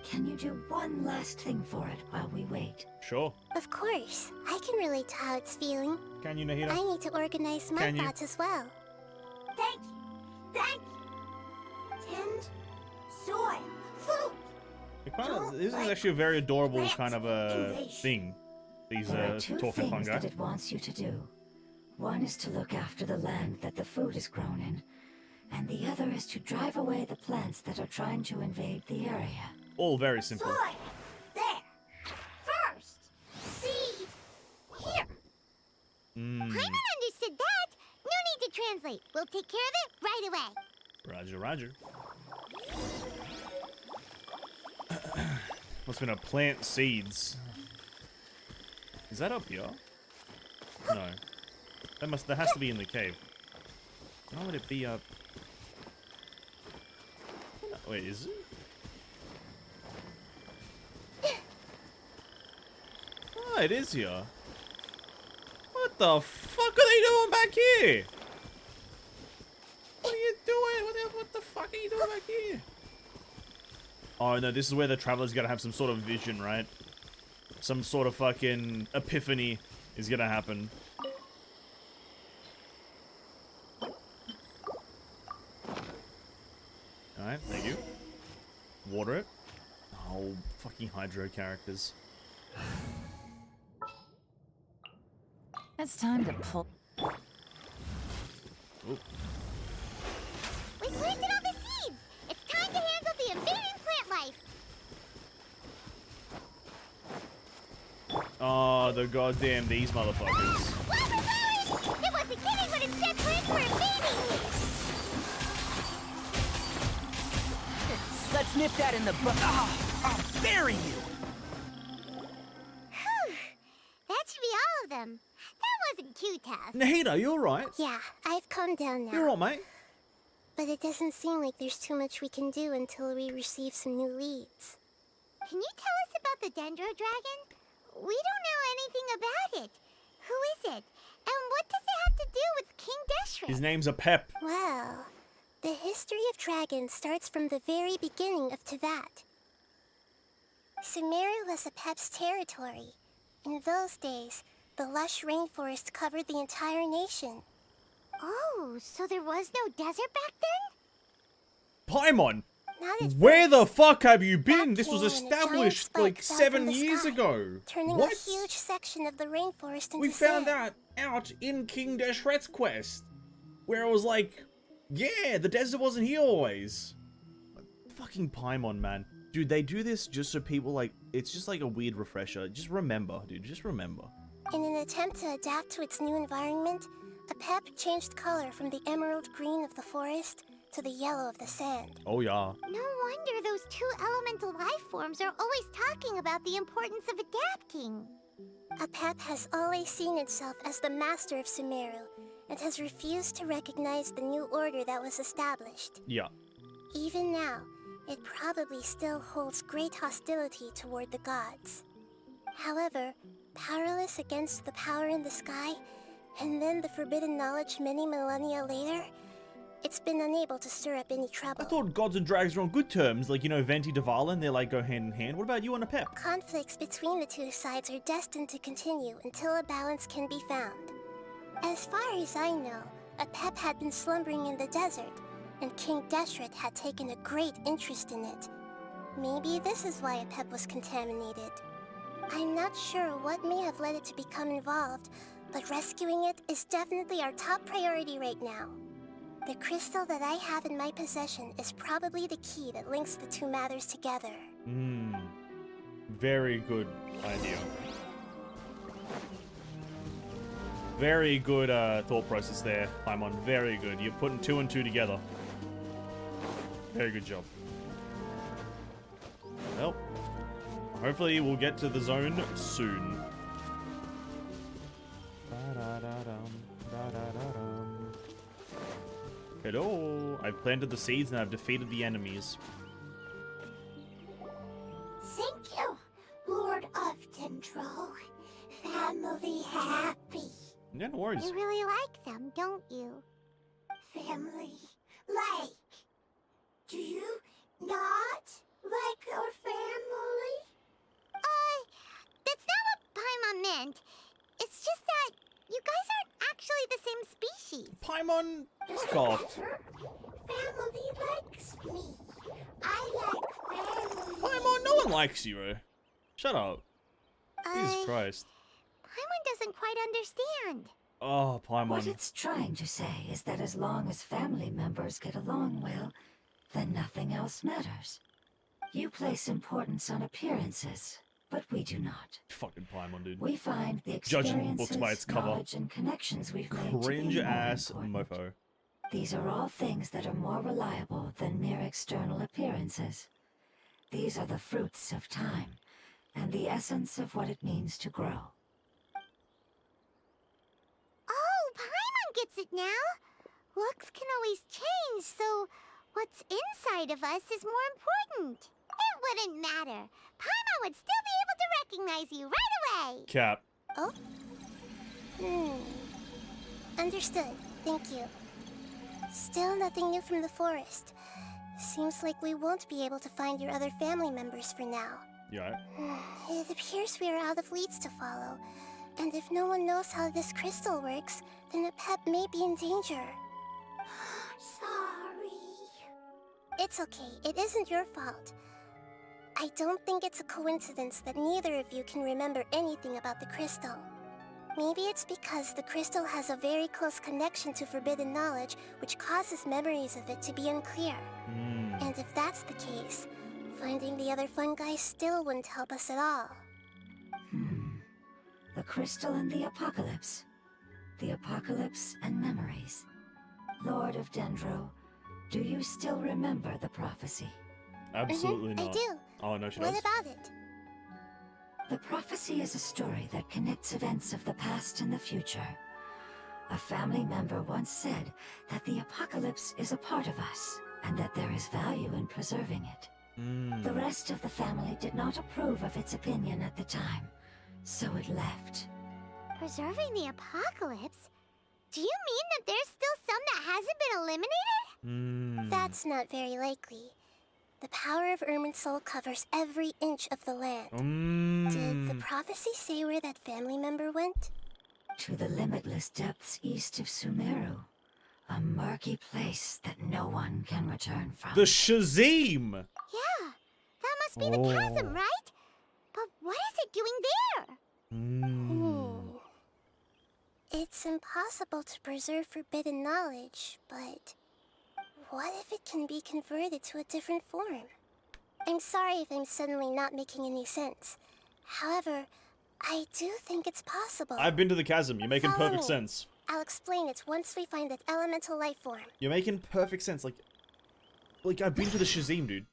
Can you do one last thing for it while we wait? Sure. Of course. I can relate to how it's feeling. Can you, Nahida? I need to organize my Can you? thoughts as well. Thank you. Thank you. Tend soil. Food. It kind of, this is actually a very adorable kind of a thing. These There are two talking things fungi. that it wants you to do. One is to look after the land that the food is grown in, and the other is to drive away the plants that are trying to invade the area. All very simple. Soil. There. First. Seed. Here. Paimon understood that. No need to translate. We'll take care of it right away. Roger, roger. What's gonna plant seeds? Is that up here? No. That has to be in the cave. Why would it be up? Wait, is it? Oh, it is here. What the fuck are they doing back here? What are you doing? What the fuck are you doing back here? Oh no, this is where the traveler's gotta have some sort of vision, right? Some sort of fucking epiphany is gonna happen. Alright, thank you. Water it. Oh, fucking hydro characters. It's time to pull. Oop. We planted all the seeds. It's time to handle the invading plant life. Oh, the goddamn these motherfuckers. Wildflowers! It wasn't kidding when it said plants were invading. Let's nip that in the butt. I'll bury you! Whew. That should be all of them. That wasn't too tough. Nahida, you alright? Yeah, I've calmed down now. You alright, mate? But it doesn't seem like there's too much we can do until we receive some new leads. Can you tell us about the Dendro dragon? We don't know anything about it. Who is it? And what does it have to do with King Deshret? His name's Apep. Well, the history of dragons starts from the very beginning of Tevat. Sumeru was Apep's territory. In those days, the lush rainforest covered the entire nation. Oh, so there was no desert back then? Paimon! Not at Where the first. fuck have you been? That This was came when a giant established spike like fell 7 from the years sky, ago. Turning What? a huge section of the rainforest into We found sand. that out in King Deshret's quest. Where it was like, yeah, the desert wasn't here always. Fucking Paimon, man. Dude, they do this just so people like, it's just like a weird refresher. Just remember, dude, just remember. In an attempt to adapt to its new environment, Apep changed color from the emerald green of the forest to the yellow of the sand. Oh yeah. No wonder those two elemental life forms are always talking about the importance of adapting. Apep has always seen itself as the master of Sumeru, and has refused to recognize the new order that was established. Yeah. Even now, it probably still holds great hostility toward the gods. However, powerless against the power in the sky, and then the forbidden knowledge many millennia later, it's been unable to stir up any trouble. I thought gods and dragons were on good terms, like, you know, Venti Dvala, and they like go hand in hand. What about you and Apep? Conflicts between the two sides are destined to continue until a balance can be found. As far as I know, Apep had been slumbering in the desert, and King Deshret had taken a great interest in it. Maybe this is why Apep was contaminated. I'm not sure what may have led it to become involved, but rescuing it is definitely our top priority right now. The crystal that I have in my possession is probably the key that links the two matters together. Very good idea. Very good thought process there, Paimon. Very good. You're putting 2 and 2 together. Very good job. Well, hopefully we'll get to the zone soon. Hello. I've planted the seeds and I've defeated the enemies. Thank you, Lord of Dendro. Family happy. Yeah, no worries. You really like them, don't you? Family like. Do you not like your family? That's not what Paimon meant. It's just that you guys aren't actually the same species. Paimon, fuck off. Family likes me. I like family. Paimon, no one likes you. Shut up. Jesus Christ. Paimon doesn't quite understand. Oh, What Paimon. it's trying to say is that as long as family members get along well, then nothing else matters. You place importance on appearances, but we do not. Fucking Paimon, dude. We find the Judging books experiences, by its cover. knowledge, and connections we've made to be Cringe more ass important. mofo. These are all things that are more reliable than mere external appearances. These are the fruits of time, and the essence of what it means to grow. Oh, Paimon gets it now. Looks can always change, so what's inside of us is more important. It wouldn't matter. Paimon would still be able to recognize you right away. Cap. Oh? Understood. Thank you. Still nothing new from the forest. Seems like we won't be able to find your other family members for now. Yeah. It appears we are out of leads to follow. And if no one knows how this crystal works, then Apep may be in danger. Sorry. It's okay. It isn't your fault. I don't think it's a coincidence that neither of you can remember anything about the crystal. Maybe it's because the crystal has a very close connection to forbidden knowledge, which causes memories of it to be unclear. And if that's the case, finding the other fungi still wouldn't help us at all. The crystal and the apocalypse. The apocalypse and memories. Lord of Dendro, do you still remember the prophecy? Absolutely I not. do. Oh, no, she What does. about it? The prophecy is a story that connects events of the past and the future. A family member once said that the apocalypse is a part of us, and that there is value in preserving it. The rest of the family did not approve of its opinion at the time, so it left. Preserving the apocalypse? Do you mean that there's still some that hasn't been eliminated? That's not very likely. The power of Irminsul covers every inch of the land. Did the prophecy say where that family member went? To the limitless depths east of Sumeru. A murky place that no one can return from. The Shazim! Yeah, that must be the chasm, right? But what is it doing there? It's impossible to preserve forbidden knowledge, but what if it can be converted to a different form? I'm sorry if I'm suddenly not making any sense. However, I do think it's possible. I've been to the chasm. You're making Follow perfect me. sense. I'll explain it once we find that elemental life form. You're making perfect sense. Like I've been to the Shazim, dude.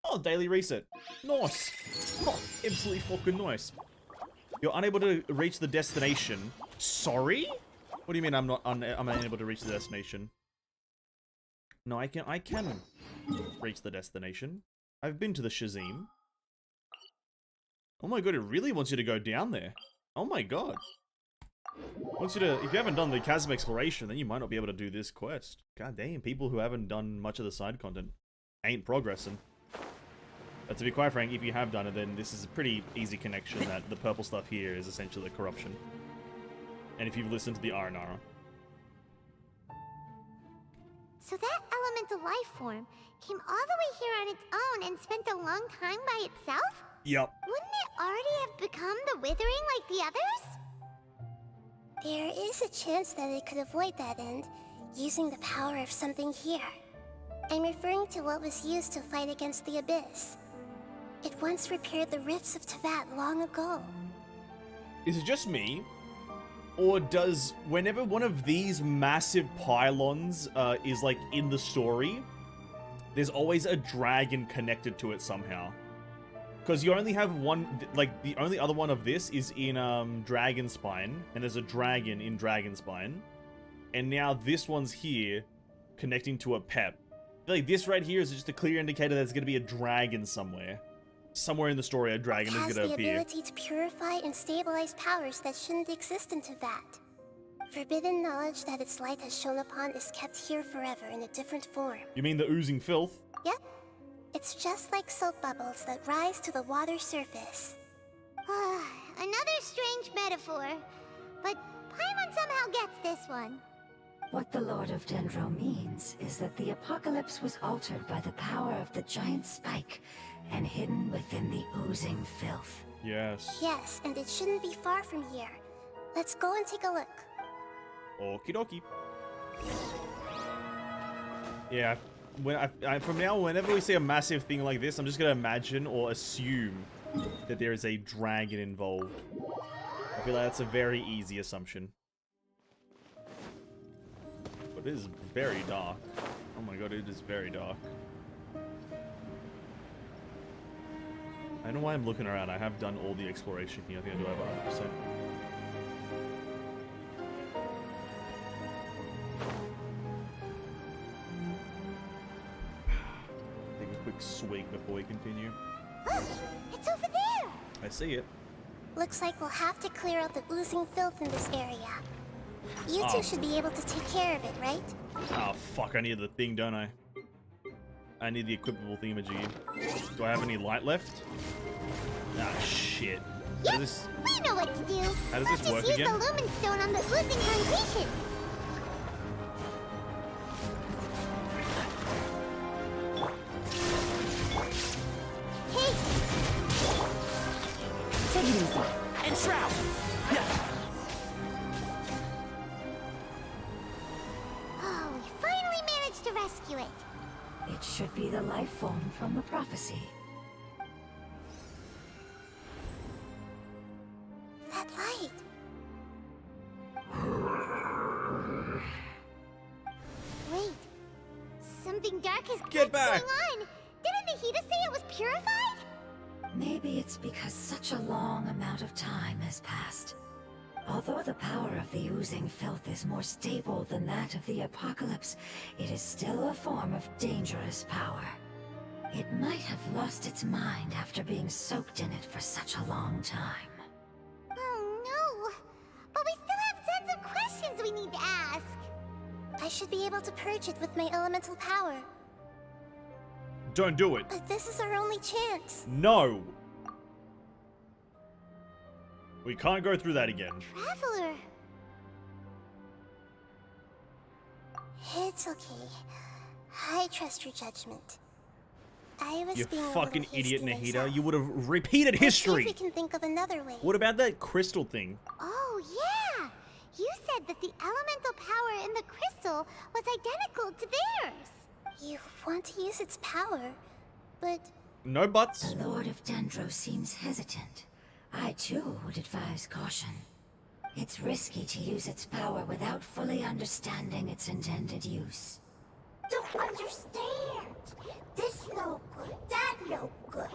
Oh, daily reset. Nice. Oh, absolutely fucking nice. You're unable to reach the destination. Sorry? What do you mean I'm unable to reach the destination? No, I can reach the destination. I've been to the Shazim. Oh my god, it really wants you to go down there. Oh my god. Wants you to, if you haven't done the chasm exploration, then you might not be able to do this quest. God damn, people who haven't done much of the side content ain't progressing. But to be quite frank, if you have done it, then this is a pretty easy connection that the purple stuff here is essentially corruption. And if you've listened to the Aranara. So that elemental life form came all the way here on its own and spent a long time by itself? Yep. Wouldn't it already have become the Withering like the others? There is a chance that it could avoid that end, using the power of something here. I'm referring to what was used to fight against the Abyss. It once repaired the rifts of Tevat long ago. Is it just me? Or does, whenever one of these massive pylons is like in the story, there's always a dragon connected to it somehow? Because you only have one, like the only other one of this is in Dragonspine, and there's a dragon in Dragonspine. And now this one's here, connecting to Apep. Like this right here is just a clear indicator that there's going to be a dragon somewhere. Somewhere in the story, a dragon is going to appear. It has the ability to purify and stabilize powers that shouldn't exist in Tevat. Forbidden knowledge that its light has shone upon is kept here forever in a different form. You mean the oozing filth? Yep. It's just like soap bubbles that rise to the water surface. Another strange metaphor. But Paimon somehow gets this one. What the Lord of Dendro means is that the apocalypse was altered by the power of the giant spike and hidden within the oozing filth. Yes. Yes, and it shouldn't be far from here. Let's go and take a look. Okie dokie. Yeah, from now, whenever we see a massive thing like this, I'm just gonna imagine or assume that there is a dragon involved. I feel like that's a very easy assumption. But it is very dark. Oh my god, it is very dark. I don't know why I'm looking around. I have done all the exploration here. I think I do have 100%. Take a quick swig before we continue. It's over there! I see it. Looks like we'll have to clear out the oozing filth in this area. You two should be able to take care of it, right? Oh fuck, I need the thing, don't I? I need the equipable thingamajiggy. Do I have any light left? Ah, shit. Yep, This... we know what to do. How does Let's this work just use again? the Lumen Stone on the oozing foundation. Hey, Take it easy. And shroud. oh, we finally managed to rescue it. It should be the life form from the prophecy. That light. Wait, something dark is Get back! going on. Didn't Nahida say it was purified? Maybe it's because such a long amount of time has passed. Although the power of the oozing filth is more stable than that of the apocalypse, it is still a form of dangerous power. It might have lost its mind after being soaked in it for such a long time. Oh no, but we still have tons of questions we need to ask. I should be able to purge it with my elemental power. Don't do it. But this is our only chance. No. We can't go through that again. Traveler. It's okay. I trust your judgment. I was You being fucking a little idiot, hasty Nahida. myself. You would have repeated Let's see if history. we can think of another way. What about that crystal thing? Oh, yeah! You said that the elemental power in the crystal was identical to theirs. You want to use its power, but No buts. The Lord of Dendro seems hesitant. I too would advise caution. It's risky to use its power without fully understanding its intended use. Don't understand. This no good, that no good.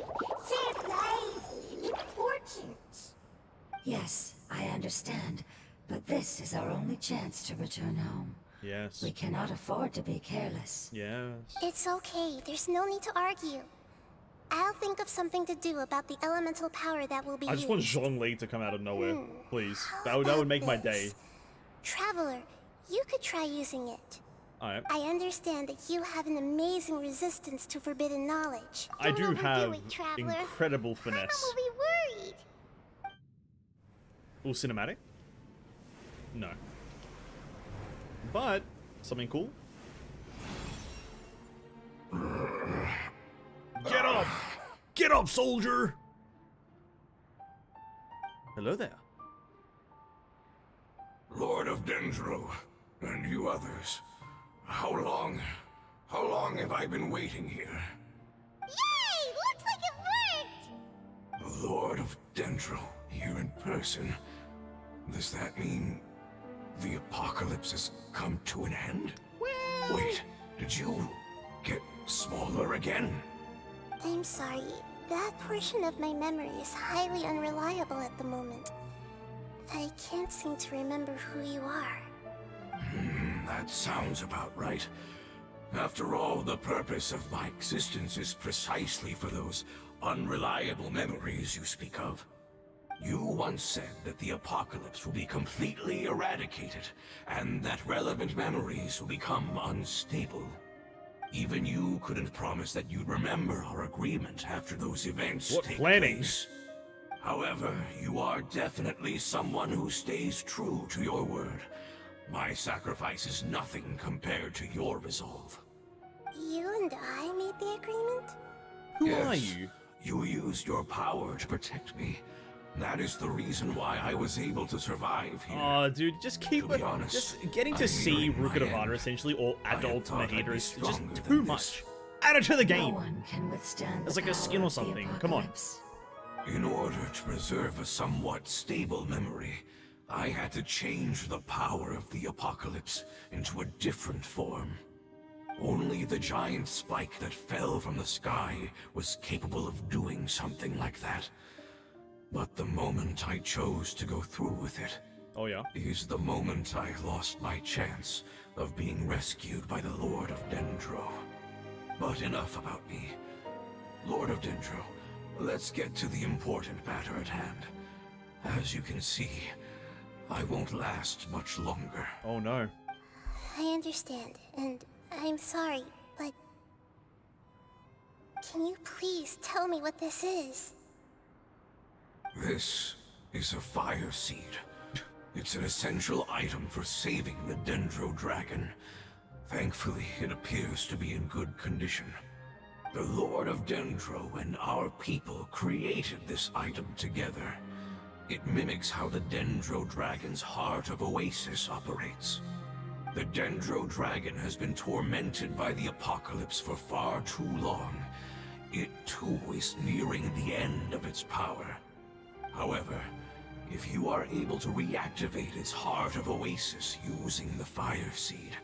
Save lives, important. Yes, I understand, but this is our only chance to return home. Yes. We cannot afford to be careless. Yes. it's okay. There's no need to argue. I'll think of something to do about the elemental power that will be I just used. want Zhongli to come out of nowhere, please. How That would about make my this? day. Traveler, you could try using it. Alright. I understand that you have an amazing resistance to forbidden knowledge. I do Don't overdo have it, Traveler. incredible Paimon finesse. will be worried. All cinematic? No. But something cool. Get up! Get up, soldier! Hello there. Lord of Dendro, and you others. How long have I been waiting here? Yay! Looks like it worked! The Lord of Dendro, here in person. Does that mean the apocalypse has come to an end? Wait, did you get smaller again? I'm sorry. That portion of my memory is highly unreliable at the moment. I can't seem to remember who you are. That sounds about right. After all, the purpose of my existence is precisely for those unreliable memories you speak of. You once said that the apocalypse will be completely eradicated, and that relevant memories will become unstable. Even you couldn't promise that you'd remember our agreement after those events What take planning? place. However, you are definitely someone who stays true to your word. My sacrifice is nothing compared to your resolve. You and I made the agreement? Who Yes, are you? You used your power to protect me. That is the reason why I was able to survive here. Oh, dude, just keep To be honest, just getting to I'm see nearing my Rukadavana end. essentially, or I had adult thought I'd Nahida be is just stronger too than much. this. Add it to the No game. one can withstand It's the like a power skin or of the something. Come on. apocalypse. In order to preserve a somewhat stable memory, I had to change the power of the apocalypse into a different form. Only the giant spike that fell from the sky was capable of doing something like that. But the moment I chose to go through with it Oh yeah. is the moment I lost my chance of being rescued by the Lord of Dendro. But enough about me. Lord of Dendro, let's get to the important matter at hand. As you can see, I won't last much longer. Oh no. I understand, and I'm sorry, but... Can you please tell me what this is? This is a fire seed. It's an essential item for saving the Dendro dragon. Thankfully, it appears to be in good condition. The Lord of Dendro and our people created this item together. It mimics how the Dendro dragon's heart of Oasis operates. The Dendro dragon has been tormented by the apocalypse for far too long. It too is nearing the end of its power. However, if you are able to reactivate its Heart of Oasis using the Fire Seed,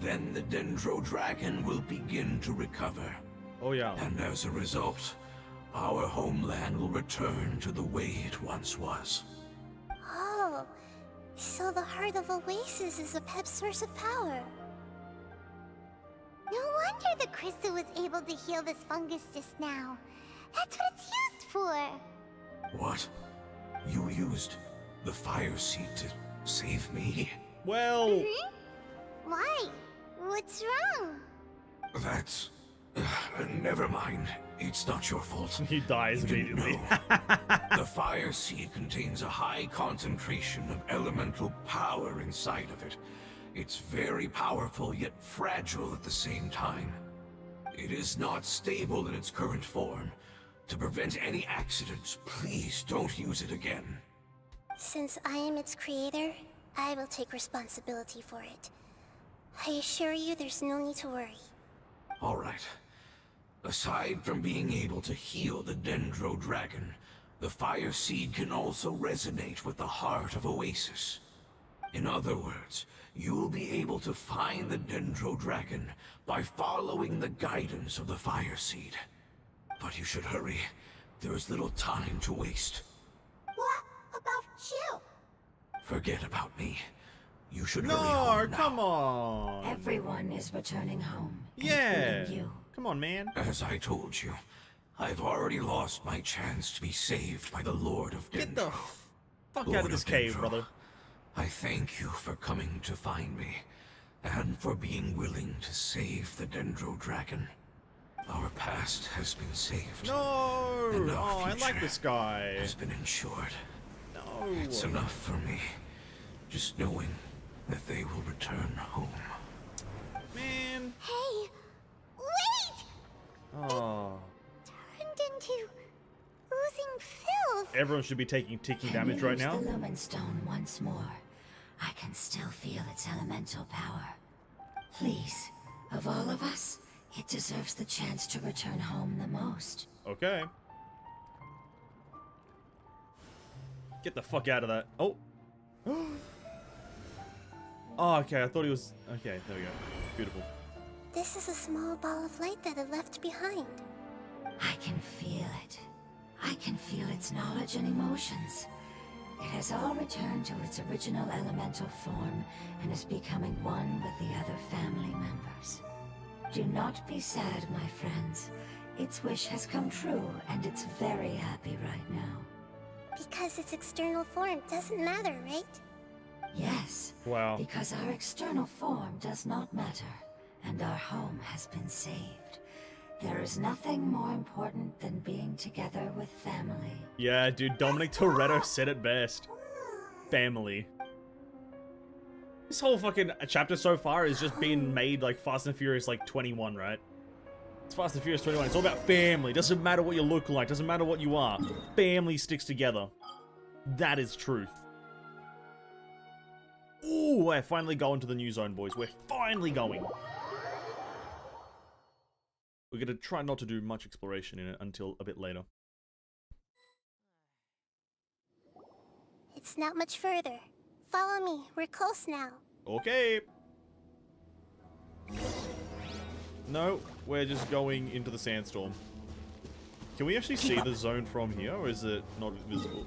then the Dendro Dragon will begin to recover. Oh yeah. And as a result, our homeland will return to the way it once was. Oh, so the Heart of Oasis is Apep's source of power. No wonder the crystal was able to heal this fungus just now. That's what it's used for. What? You used the Fire Seed to save me? Well, Why? What's wrong? That's Never mind. It's not your fault. He dies You didn't immediately. know. The fire seed contains a high concentration of elemental power inside of it. It's very powerful, yet fragile at the same time. It is not stable in its current form. To prevent any accidents, please don't use it again. Since I am its creator, I will take responsibility for it. I assure you there's no need to worry. All right. Aside from being able to heal the Dendro dragon, the fire seed can also resonate with the heart of Oasis. In other words, you'll be able to find the Dendro dragon by following the guidance of the fire seed. But you should hurry. There is little time to waste. What about you? Forget about me. You should hurry No, home now. come on. Everyone is returning home, Yeah. including you. Come on, man. As I told you, I've already lost my chance to be saved by the Lord of Dendro. Get the fuck Lord out of this of cave, Dendro, brother. I thank you for coming to find me, and for being willing to save the Dendro dragon. Our past has been saved. No! And our Oh, I like future this guy. has been ensured. No. It's enough for me, just knowing that they will return home. Man. Hey, wait! Oh. Turned into oozing filth. Everyone should be taking ticking Can damage you right use now. the Lumen Stone once more? I can still feel its elemental power. Please, of all of us, it deserves the chance to return home the most. Okay. Get the fuck out of that. Oh. Oh, okay. I thought he was... Okay, there we go. Beautiful. This is a small ball of light that it left behind. I can feel it. I can feel its knowledge and emotions. It has all returned to its original elemental form and is becoming one with the other family members. Do not be sad, my friends. Its wish has come true, and it's very happy right now. Because its external form doesn't matter, right? Yes, Wow. because our external form does not matter, and our home has been saved. There is nothing more important than being together with family. Yeah, dude. Dominic Toretto said it best. Family. This whole fucking chapter so far is just being made like Fast and Furious like 21, right? It's Fast and Furious 21. It's all about family. Doesn't matter what you look like. Doesn't matter what you are. Family sticks together. That is truth. Ooh, we're finally going to the new zone, boys. We're finally going. We're gonna try not to do much exploration in it until a bit later. It's not much further. Follow me. We're close now. Okay. No, we're just going into the sandstorm. Can we actually see the zone from here, or is it not visible?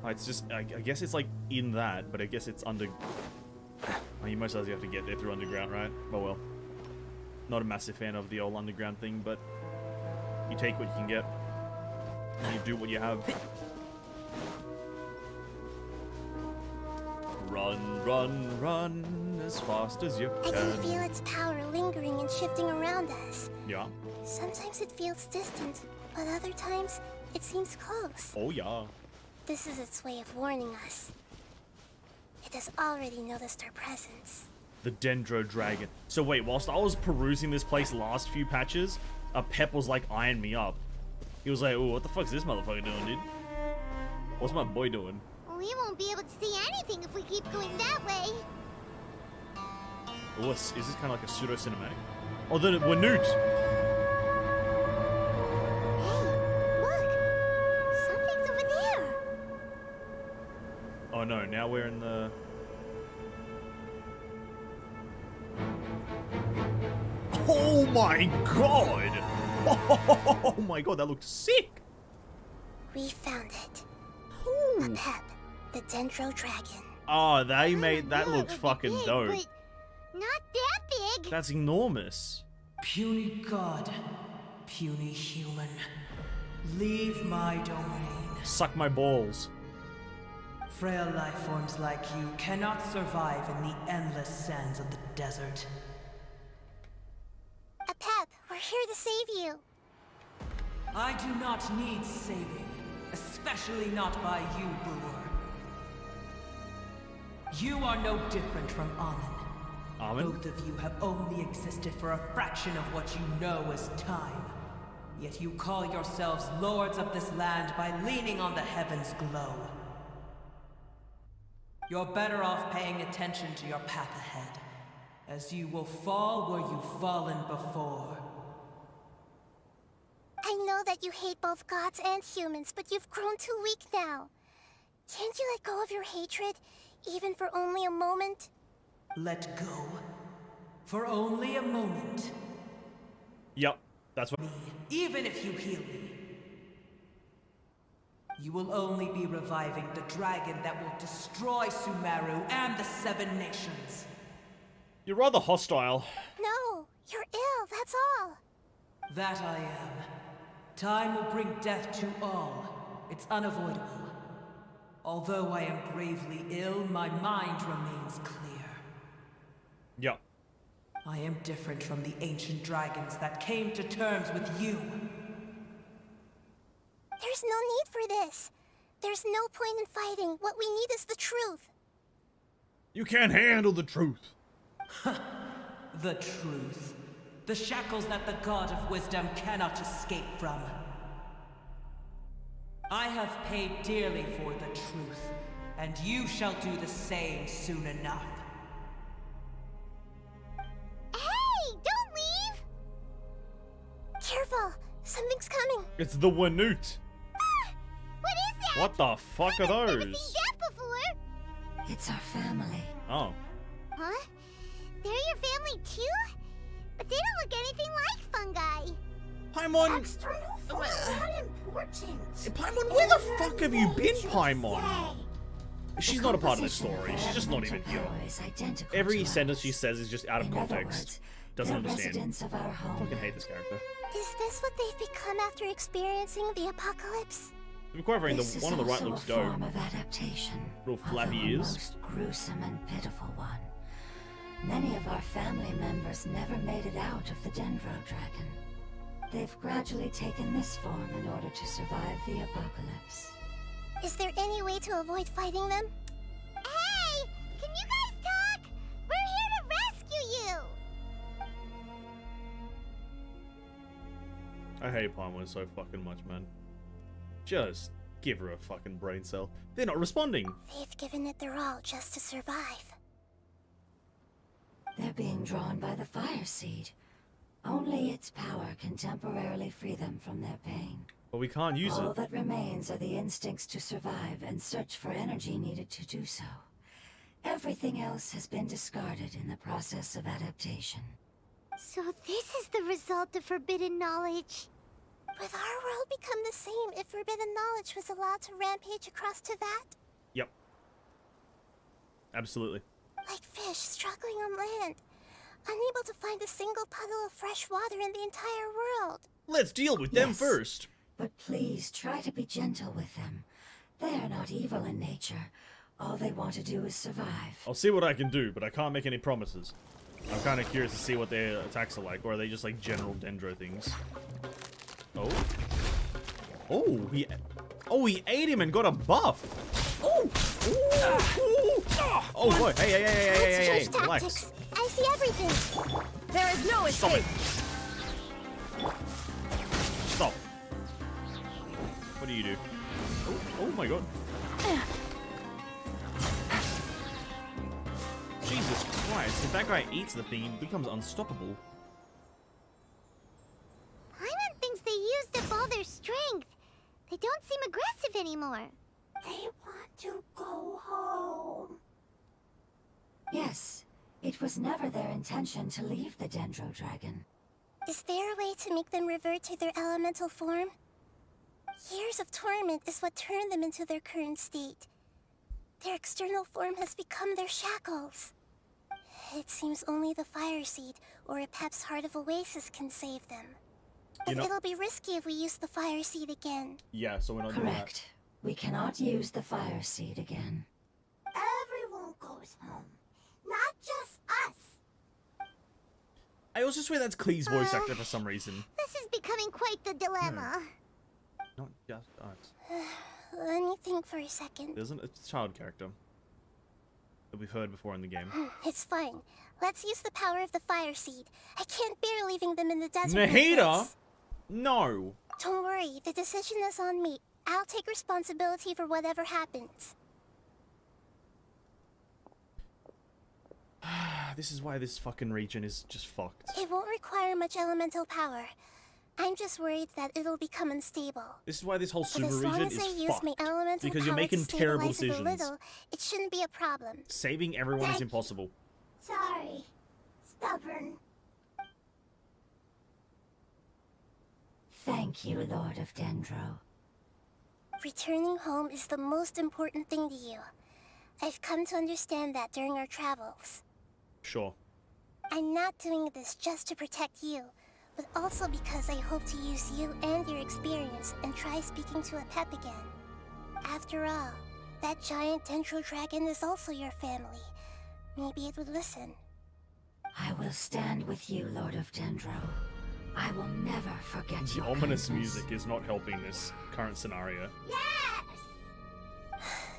Oh, it's just, I guess it's like in that, but I guess it's under... Oh, you most likely have to get there through underground, right? Oh well. Not a massive fan of the old underground thing, but you take what you can get. And you do what you have. Run, run, run as fast as you I can can. feel its power lingering and shifting around us. Yeah. Sometimes it feels distant, but other times it seems close. Oh yeah. This is its way of warning us. It has already noticed our presence. The Dendro dragon. So wait, whilst I was perusing this place last few patches, Apep was like eyeing me up. He was like, "Oh, what the fuck's this motherfucker doing, dude? What's my boy doing?" We won't be able to see anything if we keep going that way. Oh, is this kind of like a pseudo cinematic? Oh, then we're newt. Hey, look! Something's over there! Oh no, now we're in the... Oh my god! Oh my god, that looked sick! We found it. Ooh. Apep, the Dendro dragon. Oh, they made... That Yeah, looks it fucking big, dope. but not that big! That's enormous. Puny god, puny human, leave my domain. Suck my balls. Frail life forms like you cannot survive in the endless sands of the desert. here to save you. I do not need saving, especially not by you, Brewer. You are no different from Amun. Amun? Both of you have only existed for a fraction of what you know as time. Yet you call yourselves lords of this land by leaning on the heavens' glow. You're better off paying attention to your path ahead, as you will fall where you've fallen before. I know that you hate both gods and humans, but you've grown too weak now. Can't you let go of your hatred, even for only a moment? Let go. For only a moment. Yep, that's what. Even if you heal me, you will only be reviving the dragon that will destroy Sumeru and the Seven Nations. You're rather hostile. No, you're ill, that's all. That I am. Time will bring death to all. It's unavoidable. Although I am gravely ill, my mind remains clear. Yep. I am different from the ancient dragons that came to terms with you. There's no need for this. There's no point in fighting. What we need is the truth. You can't handle the truth. The truth. The shackles that the God of Wisdom cannot escape from. I have paid dearly for the truth, and you shall do the same soon enough. Hey, don't leave! Careful, something's coming. It's the Wanute. What is that? What the fuck are I've never those? seen that before. It's our family. Oh. Huh? They're your family too? But they don't look anything like fungi. Paimon! External form, not important. Paimon, where the fuck have you been, Paimon? She's not a part of this Composition story. their She's just not even elemental here. power is identical Every to sentence ours. she says is just out of In other context. words, Doesn't they're understand. residents of our I home. fucking hate this character. Is this what they've become after experiencing the apocalypse? To be quite frank, This the is one on the right also looks a dope. form of adaptation, Little flappy although a ears. most gruesome and pitiful one. Many of our family members never made it out of the Dendro dragon. They've gradually taken this form in order to survive the apocalypse. Is there any way to avoid fighting them? Hey! Can you guys talk? We're here to rescue you! I hate Paimon so fucking much, man. Just give her a fucking brain cell. They're not responding. They've given it their all just to survive. They're being drawn by the fire seed. Only its power can temporarily free them from their pain. But we can't use All it. that remains are the instincts to survive and search for energy needed to do so. Everything else has been discarded in the process of adaptation. So this is the result of forbidden knowledge. Would our world become the same if forbidden knowledge was allowed to rampage across Tevat? Yep. Absolutely. Like fish struggling on land, unable to find a single puddle of fresh water in the entire world. Let's deal with them Yes. first. But please try to be gentle with them. They are not evil in nature. All they want to do is survive. I'll see what I can do, but I can't make any promises. I'm kind of curious to see what their attacks are like, or are they just like general Dendro things? Oh. He ate him and got a buff. Oh. Oh boy. Hey, Change relax. tactics. I see everything. There is no Stop escape. it. Stop. What do you do? Oh my god. Jesus Christ, if that guy eats the thing, he becomes unstoppable. Paimon thinks they used up all their strength. They don't seem aggressive anymore. They want to go home. Yes, it was never their intention to leave the Dendro dragon. Is there a way to make them revert to their elemental form? Years of torment is what turned them into their current state. Their external form has become their shackles. It seems only the fire seed or Apep's Heart of Oasis can save them. You know- It'll be risky if we use the fire seed again. Yeah, so we're not doing that. Correct. We cannot use the fire seed again. Everyone goes home, not just us. I also swear that's Klee's voice actor for some reason. This is becoming quite the dilemma. Not just us. Let me think for a second. Isn't it? It's a child character that we've heard before in the game. It's fine. Let's use the power of the fire seed. I can't bear leaving them in the desert. Nahida? No. Don't worry, the decision is on me. I'll take responsibility for whatever happens. This is why this fucking region is just fucked. It won't require much elemental power. I'm just worried that it'll become unstable. This is why this whole But super as long region as is I use fucked. my elemental Because you're power making to terrible stabilize it a decisions. little, it shouldn't be a problem. Saving everyone is impossible. Sorry. Stubborn. Thank you, Lord of Dendro. Returning home is the most important thing to you. I've come to understand that during our travels. Sure. I'm not doing this just to protect you, but also because I hope to use you and your experience and try speaking to Apep again. After all, that giant Dendro dragon is also your family. Maybe it would listen. I will stand with you, Lord of Dendro. I will never forget The your ominous kindness. music is not helping this current scenario. Yes!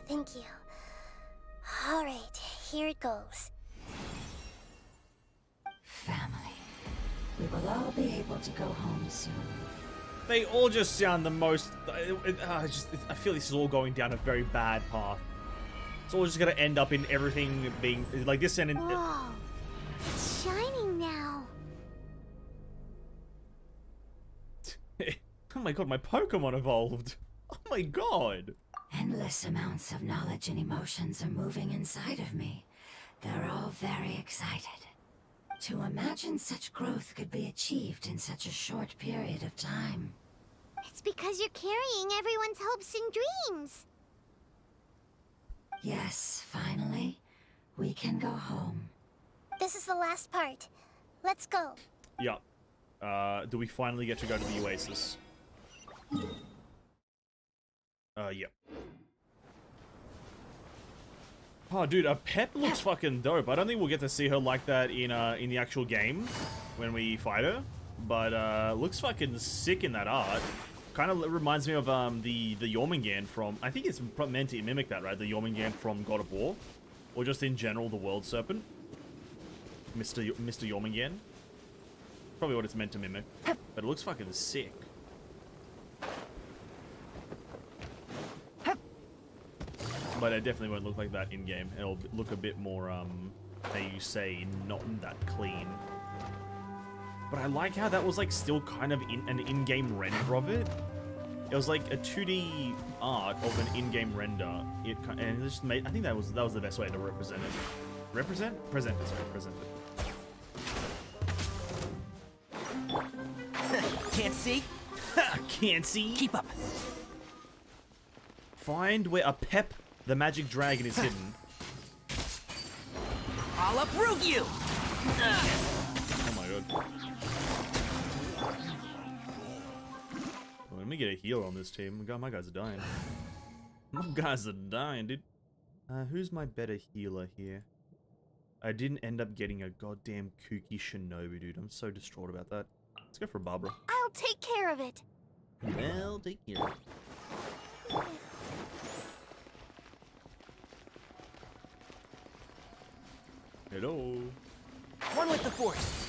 Thank you. Alright, here it goes. Family. We will all be able to go home soon. They all just sound the most... I feel this is all going down a very bad path. It's all just gonna end up in everything being... Like this and... Whoa. It's shining now. Oh my god, my Pokemon evolved. Oh my god. Endless amounts of knowledge and emotions are moving inside of me. They're all very excited. To imagine such growth could be achieved in such a short period of time. It's because you're carrying everyone's hopes and dreams. Yes, finally, we can go home. This is the last part. Let's go. Yeah. Do we finally get to go to the Oasis? Yeah. Oh, dude, Apep looks fucking dope. I don't think we'll get to see her like that in the actual game when we fight her, but looks fucking sick in that art. Kind of reminds me of the Jormungand from... I think it's meant to mimic that, right? The Jormungand from God of War, or just in general the World Serpent, Mr. Jormungand. Probably what it's meant to mimic, but it looks fucking sick. But it definitely won't look like that in-game. It'll look a bit more, how you say, not that clean. But I like how that was, like, still kind of an in-game render of it. It was like a 2D art of an in-game render. And it just made... I think that was the best way to represent it. Present it. Can't see? Can't see? Keep up. Find where Apep, the magic dragon, is hidden. I'll uproot you! Oh my god. Well, let me get a heal on this team. God, my guys are dying. My guys are dying, dude. Who's my better healer here? I didn't end up getting a goddamn kooky shinobi, dude. I'm so distraught about that. Let's go for Barbara. I'll take care of it. Well, take care of it. Hello. One with the force.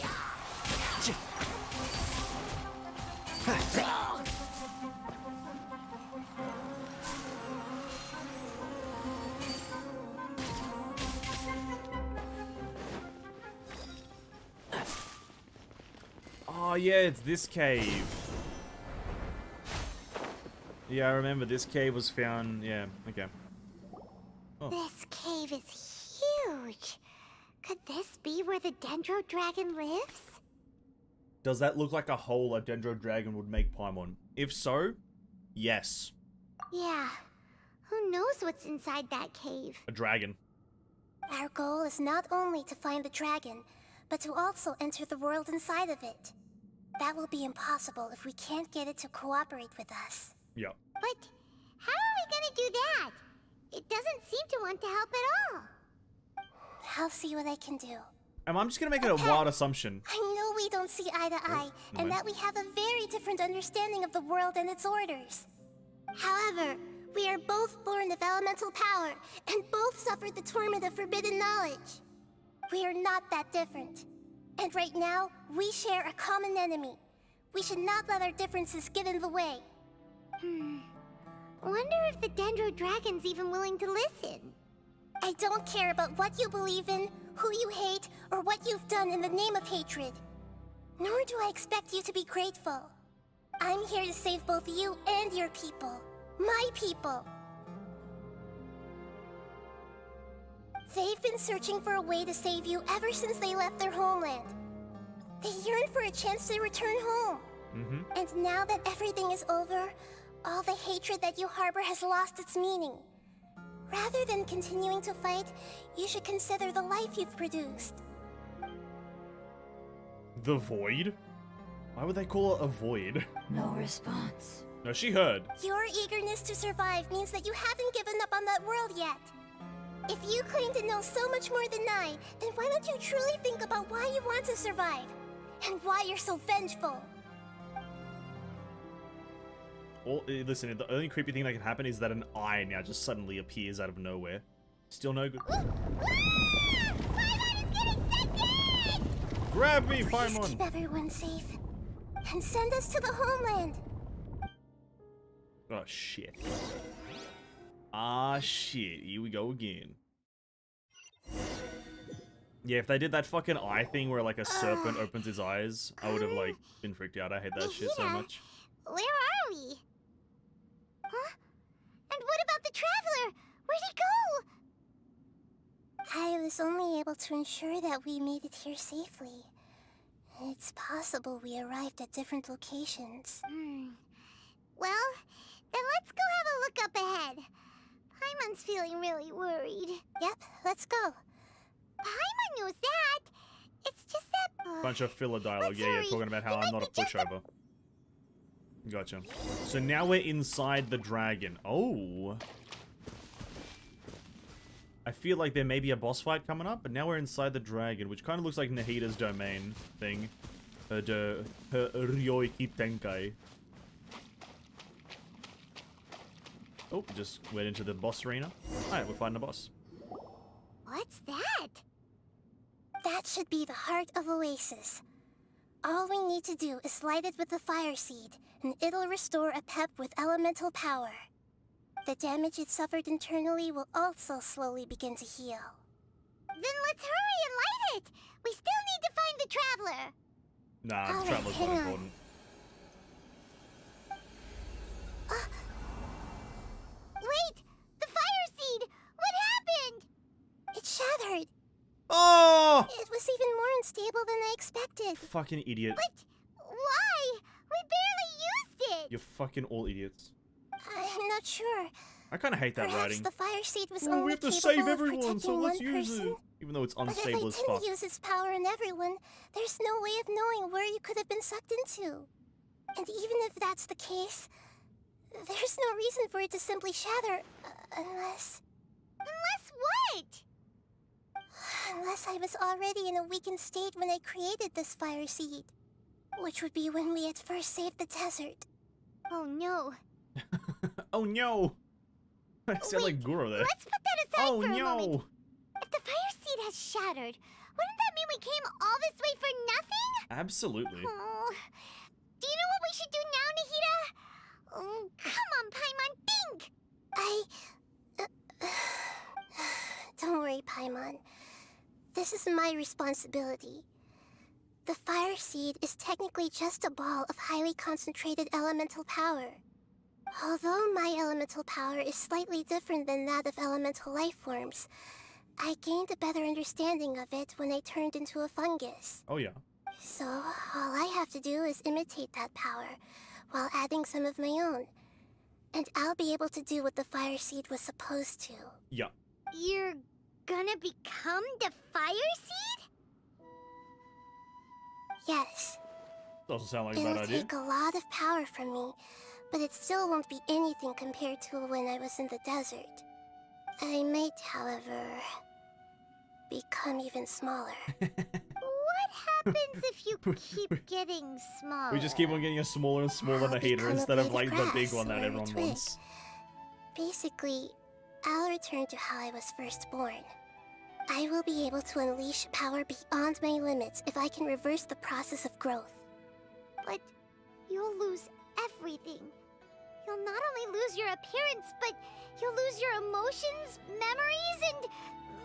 Oh yeah, it's this cave. Yeah, I remember this cave was found. Yeah, okay. Oh. This cave is huge. Could this be where the Dendro dragon lives? Does that look like a hole a Dendro dragon would make Paimon? If so, yes. Yeah. Who knows what's inside that cave? A dragon. Our goal is not only to find the dragon, but to also enter the world inside of it. That will be impossible if we can't get it to cooperate with us. Yeah. But how are we gonna do that? It doesn't seem to want to help at all. I'll see what I can do. I'm just gonna make it a wild assumption. I know we don't see eye to eye, and that we have a very different understanding of the world and its orders. However, we are both born of elemental power, and both suffered the torment of forbidden knowledge. We are not that different. And right now, we share a common enemy. We should not let our differences get in the way. Wonder if the Dendro Dragon's even willing to listen. I don't care about what you believe in, who you hate, or what you've done in the name of hatred. Nor do I expect you to be grateful. I'm here to save both you and your people. My people. They've been searching for a way to save you ever since they left their homeland. They yearn for a chance to return home. And now that everything is over, all the hatred that you harbor has lost its meaning. Rather than continuing to fight, you should consider the life you've produced. The void? Why would they call it a void? No response. No, she heard. Your eagerness to survive means that you haven't given up on that world yet. If you claim to know so much more than I, then why don't you truly think about why you want to survive? And why you're so vengeful? Listen, the only creepy thing that can happen is that an eye now just suddenly appears out of nowhere. Still no good. Grab me, Please Paimon! keep everyone safe. And send us to the homeland. Oh, shit. Ah, shit. Here we go again. Yeah, if they did that fucking eye thing where, like, a serpent opens his eyes, I would have, like, been freaked out. I hate that shit so Nahida, much. Where are we? Huh? And what about the Traveler? Where'd he go? I was only able to ensure that we made it here safely. It's possible we arrived at different locations. Well, then let's go have a look up ahead. Paimon's feeling really worried. Yep, let's go. Paimon knows that. It's just that... Bunch of filler dialogue. Let's Yeah, hurry. talking about how It I'm might not a be just a- pushover. Gotcha. So now we're inside the dragon. Oh. I feel like there may be a boss fight coming up, but now we're inside the dragon, which kind of looks like Nahida's domain thing. Her Ryoiki Tenkai. Oh, just went into the boss arena. Alright, we're fighting the boss. What's that? That should be the heart of Oasis. All we need to do is light it with the fire seed, and it'll restore Apep with elemental power. The damage it suffered internally will also slowly begin to heal. Then let's hurry and light it! We still need to find the Traveler! Nah, the Alright, traveler's not hang on. important. Wait! The fire seed! What happened? It shattered! Oh! It was even more unstable than I expected. Fucking idiot. But why? We barely used it! You're fucking all idiots. I'm not sure. I kind of hate that Perhaps writing. the fire seed was Oh, only we have to capable save of everyone, so protecting let's one use person. it. Even though it's But if I unstable as fuck. didn't use its power on everyone, there's no way of knowing where you could have been sucked into. And even if that's the case, there's no reason for it to simply shatter, unless... Unless what? Unless I was already in a weakened state when I created this fire seed. Which would be when we had first saved the desert. Oh no. Oh no! I sound like Goro there. Let's put that aside Oh for a moment. no! If the fire seed has shattered, wouldn't that mean we came all this way for nothing? Absolutely. Oh. Do you know what we should do now, Nahida? Oh, come on, Paimon, think! Don't worry, Paimon. This is my responsibility. The fire seed is technically just a ball of highly concentrated elemental power. Although my elemental power is slightly different than that of elemental life forms, I gained a better understanding of it when I turned into a fungus. Oh yeah. So, all I have to do is imitate that power, while adding some of my own. And I'll be able to do what the fire seed was supposed to. Yeah. You're gonna become the fire seed? Yes, Doesn't sound like a it'll bad idea. take a lot of power from me, but it still won't be anything compared to when I was in the desert. I might, however... become even smaller. What happens if you keep getting smaller? We just keep on getting a smaller and smaller I'll Nahida become a instead of blade like the big grass one that or a everyone twig. wants. Basically, I'll return to how I was first born. I will be able to unleash power beyond my limits if I can reverse the process of growth. But you'll lose everything. You'll not only lose your appearance, but you'll lose your emotions, memories, and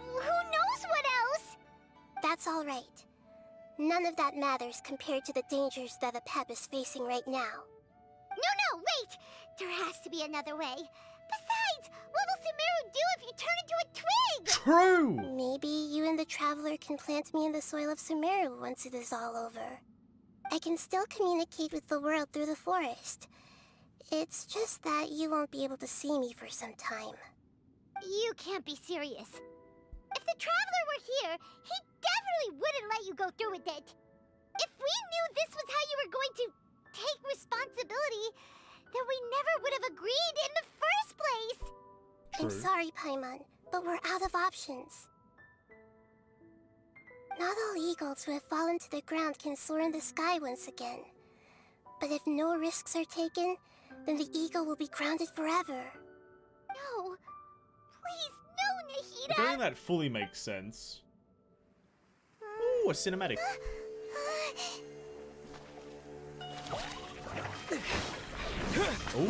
who knows what else? That's all right. None of that matters compared to the dangers that Apep is facing right now. No, wait! There has to be another way. Besides, what will Sumeru do if you turn into a twig? True! Maybe you and the Traveler can plant me in the soil of Sumeru once it is all over. I can still communicate with the world through the forest. It's just that you won't be able to see me for some time. You can't be serious. If the Traveler were here, he definitely wouldn't let you go through with it. If we knew this was how you were going to take responsibility, then we never would have agreed in the first place. I'm sorry, Paimon, but we're out of options. Not all eagles who have fallen to the ground can soar in the sky once again. But if no risks are taken, then the eagle will be grounded forever. No. Please, no, I don't Nahida! think that fully makes sense. Ooh, a cinematic. Oh.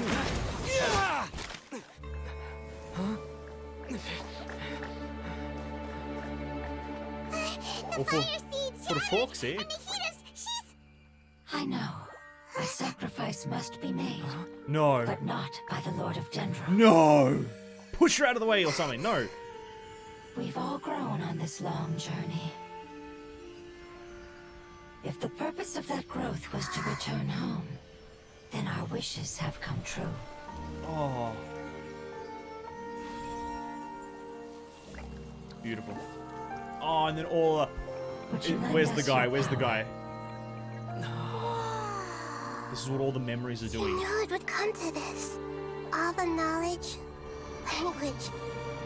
Oh, for the folks, eh? I know. A sacrifice must be made, No. but not by the Lord of Dendro. No! Push her out of the way or something. No. We've all grown on this long journey. If the purpose of that growth was to return home, then our wishes have come true. Oh. Beautiful. Oh, and then all. Where's the guy? Where's the guy? This is what all the memories are You doing. knew it would come to this. All the knowledge, language,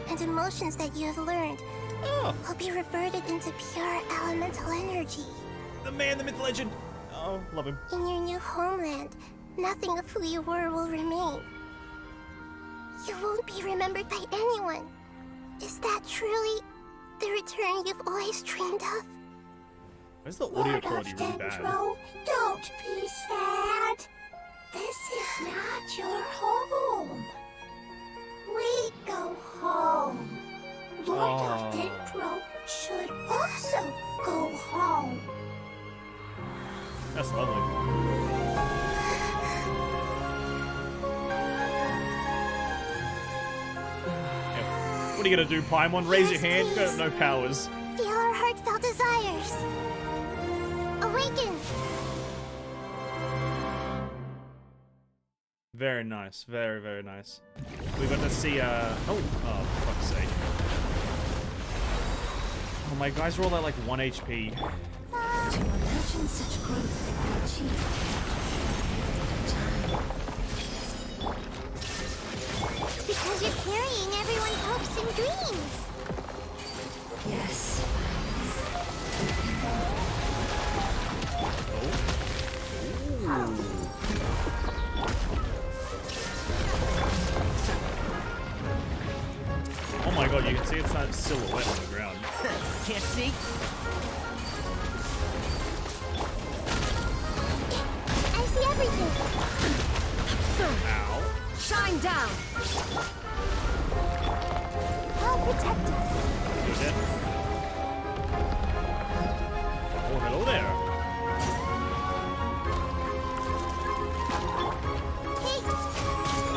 and emotions that you have learned will be reverted into pure elemental energy. The man, the myth, legend. Oh, love him. In your new homeland, nothing of who you were will remain. You won't be remembered by anyone. Is that truly the return you've always dreamed of? Where's the audio quality really bad? Don't be sad. This is not your home. We go home. Lord of Dendro should also go home. That's lovely. What are you gonna do, Paimon? Raise your hand? You got no powers. Feel our heartfelt desires. Awaken! Very nice. Very, very nice. We got to see, oh, for fuck's sake. Oh, my guys are all at like 1 HP. To imagine such growth could be achieved Because you're carrying everyone's hopes and dreams. Yes. Oh my god, you can see it's that silhouette on the ground. Can't see? I see everything. Ow. Shine down! I'll protect us. You dead? Oh, hello there.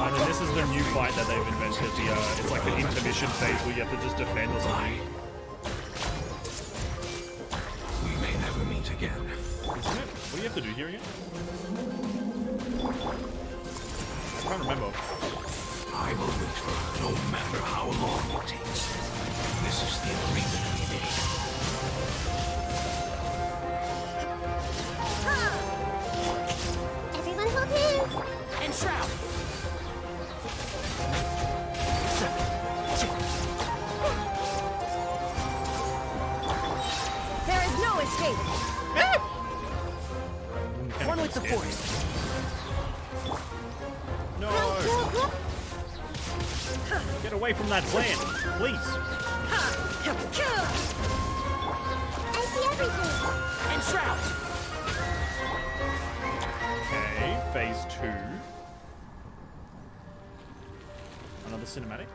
And then this is their new fight that they've invented. It's like the intermission phase where you have to just defend or something. We may never meet again. Isn't it? What do you have to do here again? I can't remember. I will wait for her, no matter how long it takes. This is the agreement we made. Everyone hold hands. And shroud! One with the force. No! Get away from that plant, please. I see everything. And Shroud. Okay, phase 2. Another cinematic.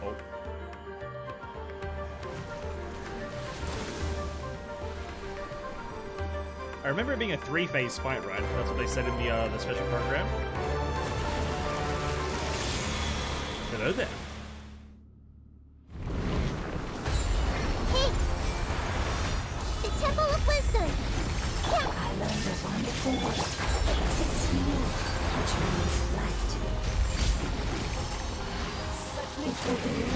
Oh. I remember it being a 3-phase fight, right? That's what they said in the special program. Hello there. Hey! The Temple of Wisdom! I learned a wonderful word. It's you, which means light. Let me forbid you.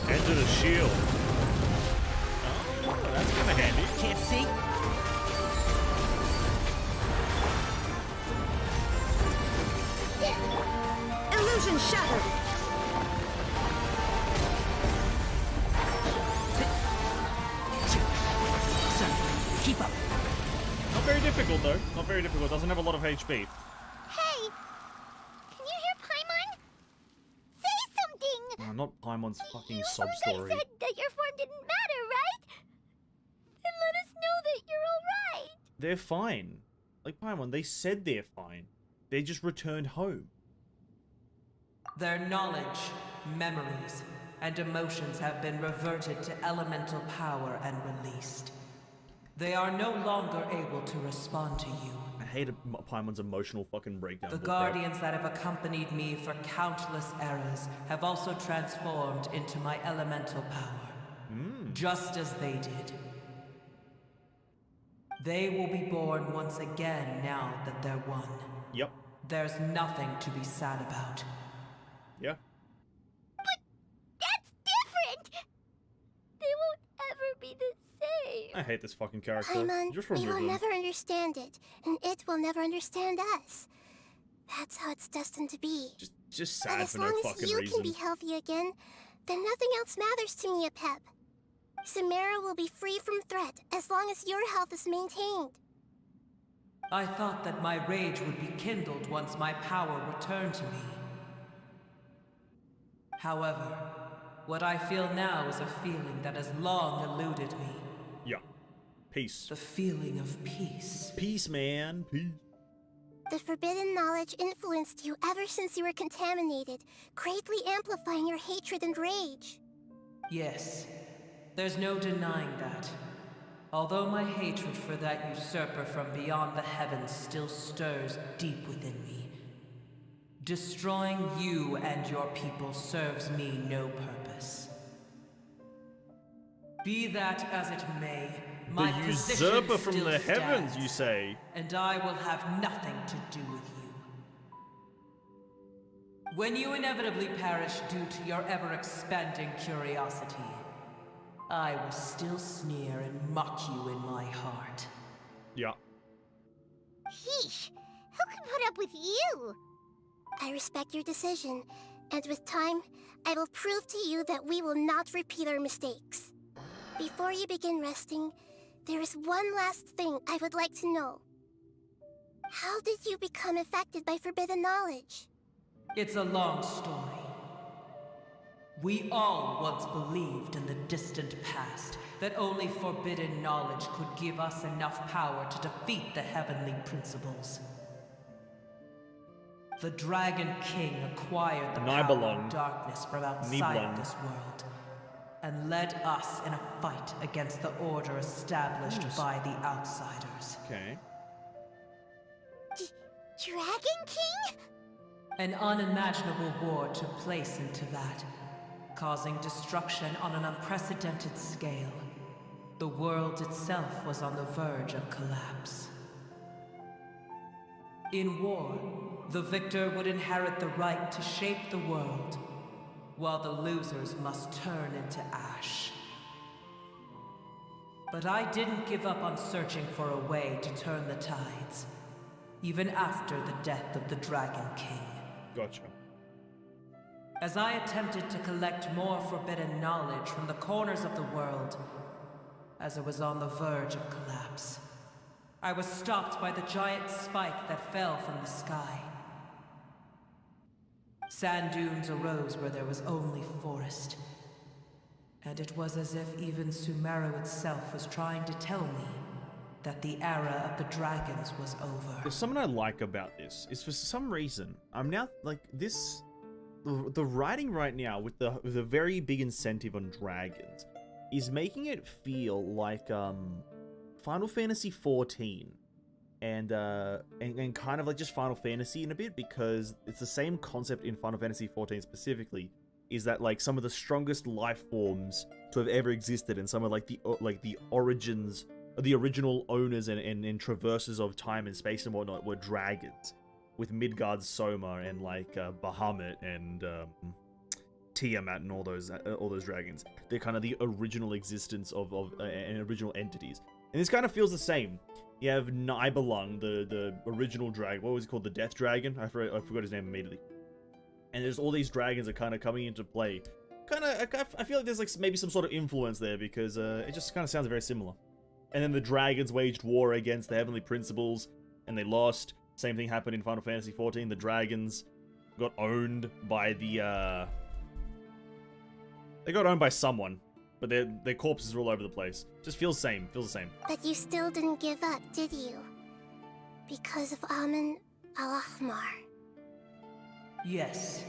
Enter the shield. Oh, that's kind of handy. Can't see? Illusion shattered! Son, keep up. Not very difficult, though. Not very difficult. Doesn't have a lot of HP. Hey! Can you hear Paimon? Say something! Not Paimon's fucking You sob heard story. I said that your form didn't matter, right? Then let us know that you're alright. They're fine. Like Paimon, they said they're fine. They just returned home. Their knowledge, memories, and emotions have been reverted to elemental power and released. They are no longer able to respond to you. I hate Paimon's emotional fucking breakdown. The book, bro. guardians that have accompanied me for countless eras have also transformed into my elemental power, just as they did. They will be born once again now that they're one. Yep. There's nothing to be sad about. Yeah. That's different! They won't ever be the same. I hate this fucking character. Paimon, Just we remove will him. never understand it, and it will never understand us. That's how it's destined to be. Just But sad as for no long as fucking you reason. can be healthy again, then nothing else matters to me, Apep. Samara will be free from threat as long as your health is maintained. I thought that my rage would be kindled once my power returned to me. However, what I feel now is a feeling that has long eluded me. Yeah. Peace. The feeling of peace. Peace, man. Peace. The forbidden knowledge influenced you ever since you were contaminated, greatly amplifying your hatred and rage. Yes, there's no denying that. Although my hatred for that usurper from beyond the heavens still stirs deep within me, destroying you and your people serves me no purpose. Be that as it may, my The position usurper from still the heavens, stands, you say? and I will have nothing to do with you. When you inevitably perish due to your ever-expanding curiosity, I will still sneer and mock you in my heart. Yeah. Yeesh! Who can put up with you? I respect your decision, and with time, I will prove to you that we will not repeat our mistakes. Before you begin resting, there is one last thing I would like to know. How did you become affected by forbidden knowledge? It's a long story. We all once believed in the distant past that only forbidden knowledge could give us enough power to defeat the heavenly principles. The Dragon King acquired the power Nibelung. of darkness from outside Nibelung. of this world, and led us in a fight against the order established by the outsiders. Okay. Dragon King? An unimaginable war took place into that, causing destruction on an unprecedented scale. The world itself was on the verge of collapse. In war, the victor would inherit the right to shape the world, while the losers must turn into ash. But I didn't give up on searching for a way to turn the tides. even after the death of the Dragon King. Gotcha. As I attempted to collect more forbidden knowledge from the corners of the world, as it was on the verge of collapse, I was stopped by the giant spike that fell from the sky. Sand dunes arose where there was only forest, and it was as if even Sumeru itself was trying to tell me that the era of the dragons was over. There's something I like about this, is for some reason, I'm now, like, this... The writing right now, with the very big incentive on dragons, is making it feel like, Final Fantasy XIV. And kind of like just Final Fantasy in a bit, because it's the same concept in Final Fantasy XIV specifically, is that, like, some of the strongest life forms to have ever existed, and some of, like, the origins, the original owners and traversers of time and space and whatnot were dragons. With Midgard's Soma and, like, Bahamut and Tiamat and all those dragons. They're kind of the original existence of and original entities. And this kind of feels the same. You have Nibelung, the original dragon. What was he called? The Death Dragon? I forgot his name immediately. And there's all these dragons that are kind of coming into play. I feel like there's, like, maybe some sort of influence there, because it just kind of sounds very similar. And then the dragons waged war against the Heavenly Principles, and they lost. Same thing happened in Final Fantasy XIV. The dragons got owned by the, they got owned by someone, but their corpses are all over the place. Just feels the same. But you still didn't give up, did you? Because of Amun Al-Ahmar. Yes.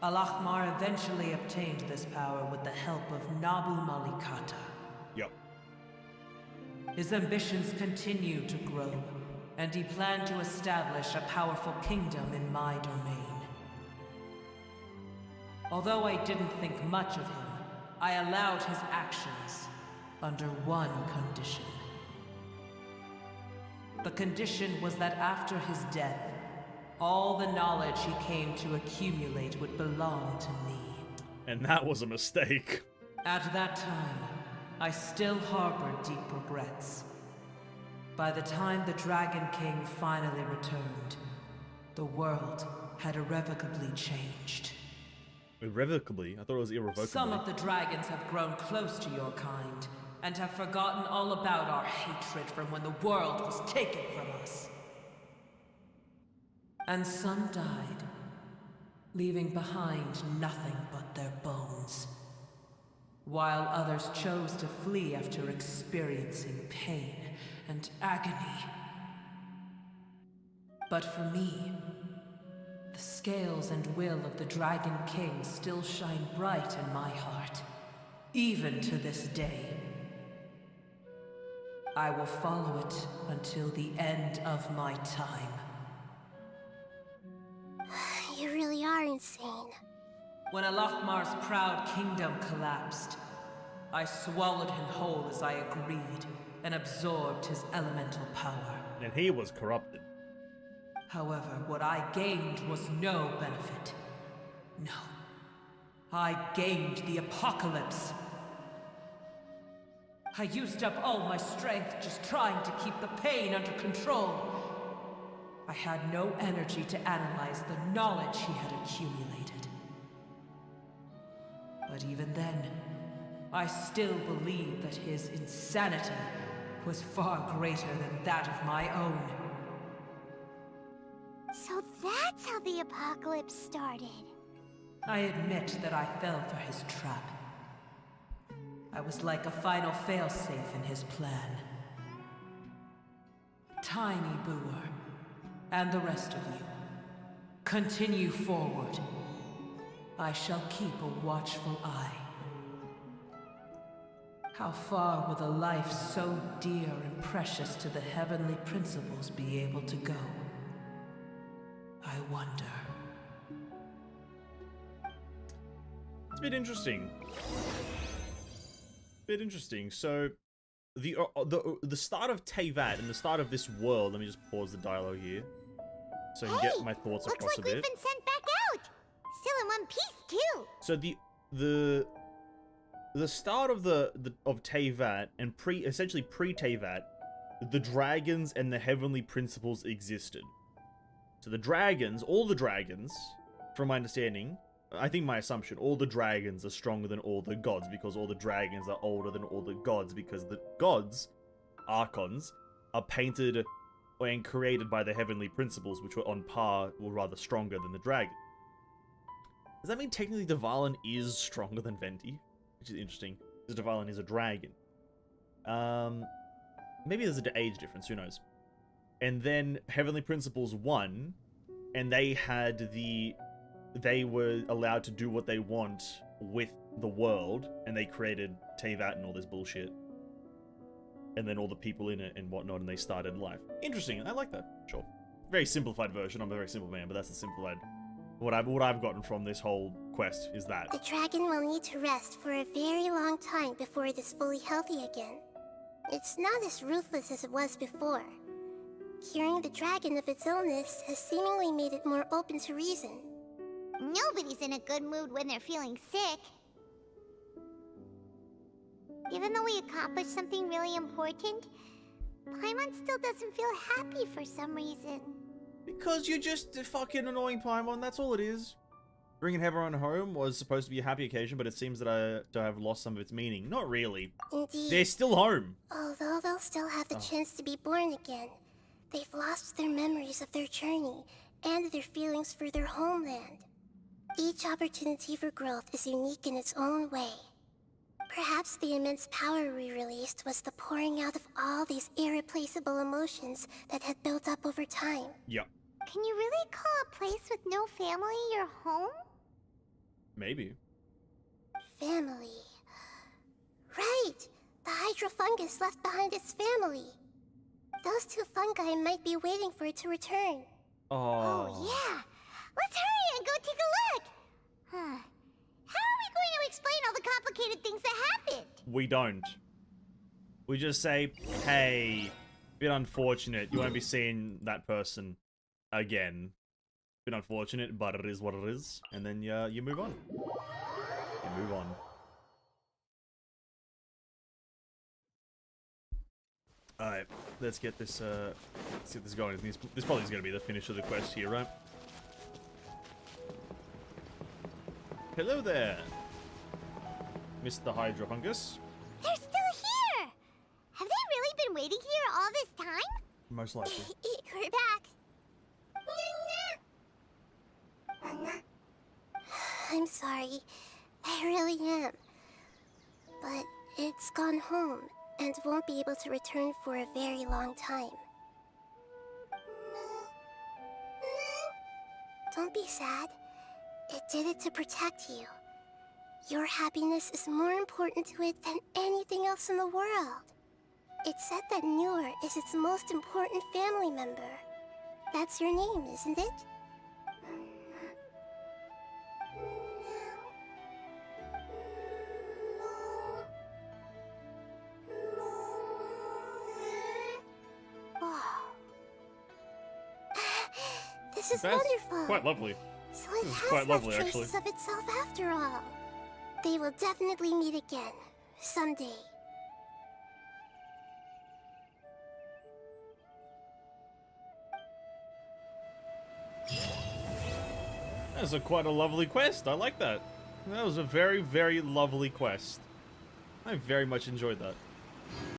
Al-Ahmar eventually obtained this power with the help of Nabu Malikata. Yep. His ambitions continued to grow, and he planned to establish a powerful kingdom in my domain. Although I didn't think much of him, I allowed his actions under one condition. The condition was that after his death, all the knowledge he came to accumulate would belong to me. And that was a mistake. At that time, I still harbored deep regrets. By the time the Dragon King finally returned, the world had irrevocably changed. Irrevocably? I thought it was irrevocably. Some of the dragons have grown close to your kind, and have forgotten all about our hatred from when the world was taken from us. And some died, leaving behind nothing but their bones, while others chose to flee after experiencing pain and agony. But for me, the scales and will of the Dragon King still shine bright in my heart, even to this day. I will follow it until the end of my time. You really are insane. When Al-Ahmar's proud kingdom collapsed, I swallowed him whole as I agreed, and absorbed his elemental power. And he was corrupted. However, what I gained was no benefit. No. I gained the apocalypse. I used up all my strength just trying to keep the pain under control. I had no energy to analyze the knowledge he had accumulated. But even then, I still believed that his insanity was far greater than that of my own. So that's how the apocalypse started. I admit that I fell for his trap. I was like a final failsafe in his plan. Tiny Booer, and the rest of you, continue forward. I shall keep a watchful eye. How far will a life so dear and precious to the heavenly principles be able to go? I wonder. It's a bit interesting. So, the start of Teyvat and the start of this world. Let me just pause the dialogue here, so I can get my thoughts Looks across like a we've bit. been sent back out. Still in one piece too. So the start of of Teyvat and essentially pre Teyvat the dragons and the heavenly principles existed. So the dragons, all the dragons, from my understanding, I think my assumption, all the dragons are stronger than all the gods because all the dragons are older than all the gods because the gods, archons, are painted and created by the heavenly principles, which were on par or rather stronger than the dragon. Does that mean technically Dvalin is stronger than Venti? Which is interesting, because Dvalin is a dragon. Maybe there's an age difference, who knows? And then Heavenly Principles won, and they were allowed to do what they want with the world, and they created Teyvat and all this bullshit. And then all the people in it and whatnot, and they started life. Interesting, I like that, sure. Very simplified version, I'm a very simple man, but that's the simplified... What I've gotten from this whole quest is that. The dragon will need to rest for a very long time before it is fully healthy again. It's not as ruthless as it was before. Curing the dragon of its illness has seemingly made it more open to reason. Nobody's in a good mood when they're feeling sick. Even though we accomplished something really important, Paimon still doesn't feel happy for some reason. Because you're just a fucking annoying Paimon, that's all it is. Bringing everyone home was supposed to be a happy occasion, but it seems that I have lost some of its meaning. Not really. Indeed. They're still home. Although they'll still have the chance to be born again, they've lost their memories of their journey and their feelings for their homeland. Each opportunity for growth is unique in its own way. Perhaps the immense power we released was the pouring out of all these irreplaceable emotions that had built up over time. Yep. Can you really call a place with no family your home? Maybe. Family. Right! The hydrofungus left behind its family. Those two fungi might be waiting for it to return. Oh yeah! Let's hurry and go take a look! Huh. How are we going to explain all the complicated things that happened? We don't. We just say, hey, bit unfortunate, you won't be seeing that person again. Bit unfortunate, but it is what it is. And then you move on. You move on. Alright, let's get this going. This probably is going to be the finish of the quest here, right? Hello there, Mr. Hydrofungus. They're still here! Have they really been waiting here all this time? Most likely. We're back. I'm sorry. I really am. But it's gone home and won't be able to return for a very long time. Don't be sad. It did it to protect you. Your happiness is more important to it than anything else in the world. It said that Newer is its most important family member. That's your name, isn't it? This is wonderful. Quite lovely. So it This is has quite left lovely, traces of itself after all. They will definitely meet again, someday. That's quite a lovely quest. I like that. That was a very, very lovely quest. I very much enjoyed that.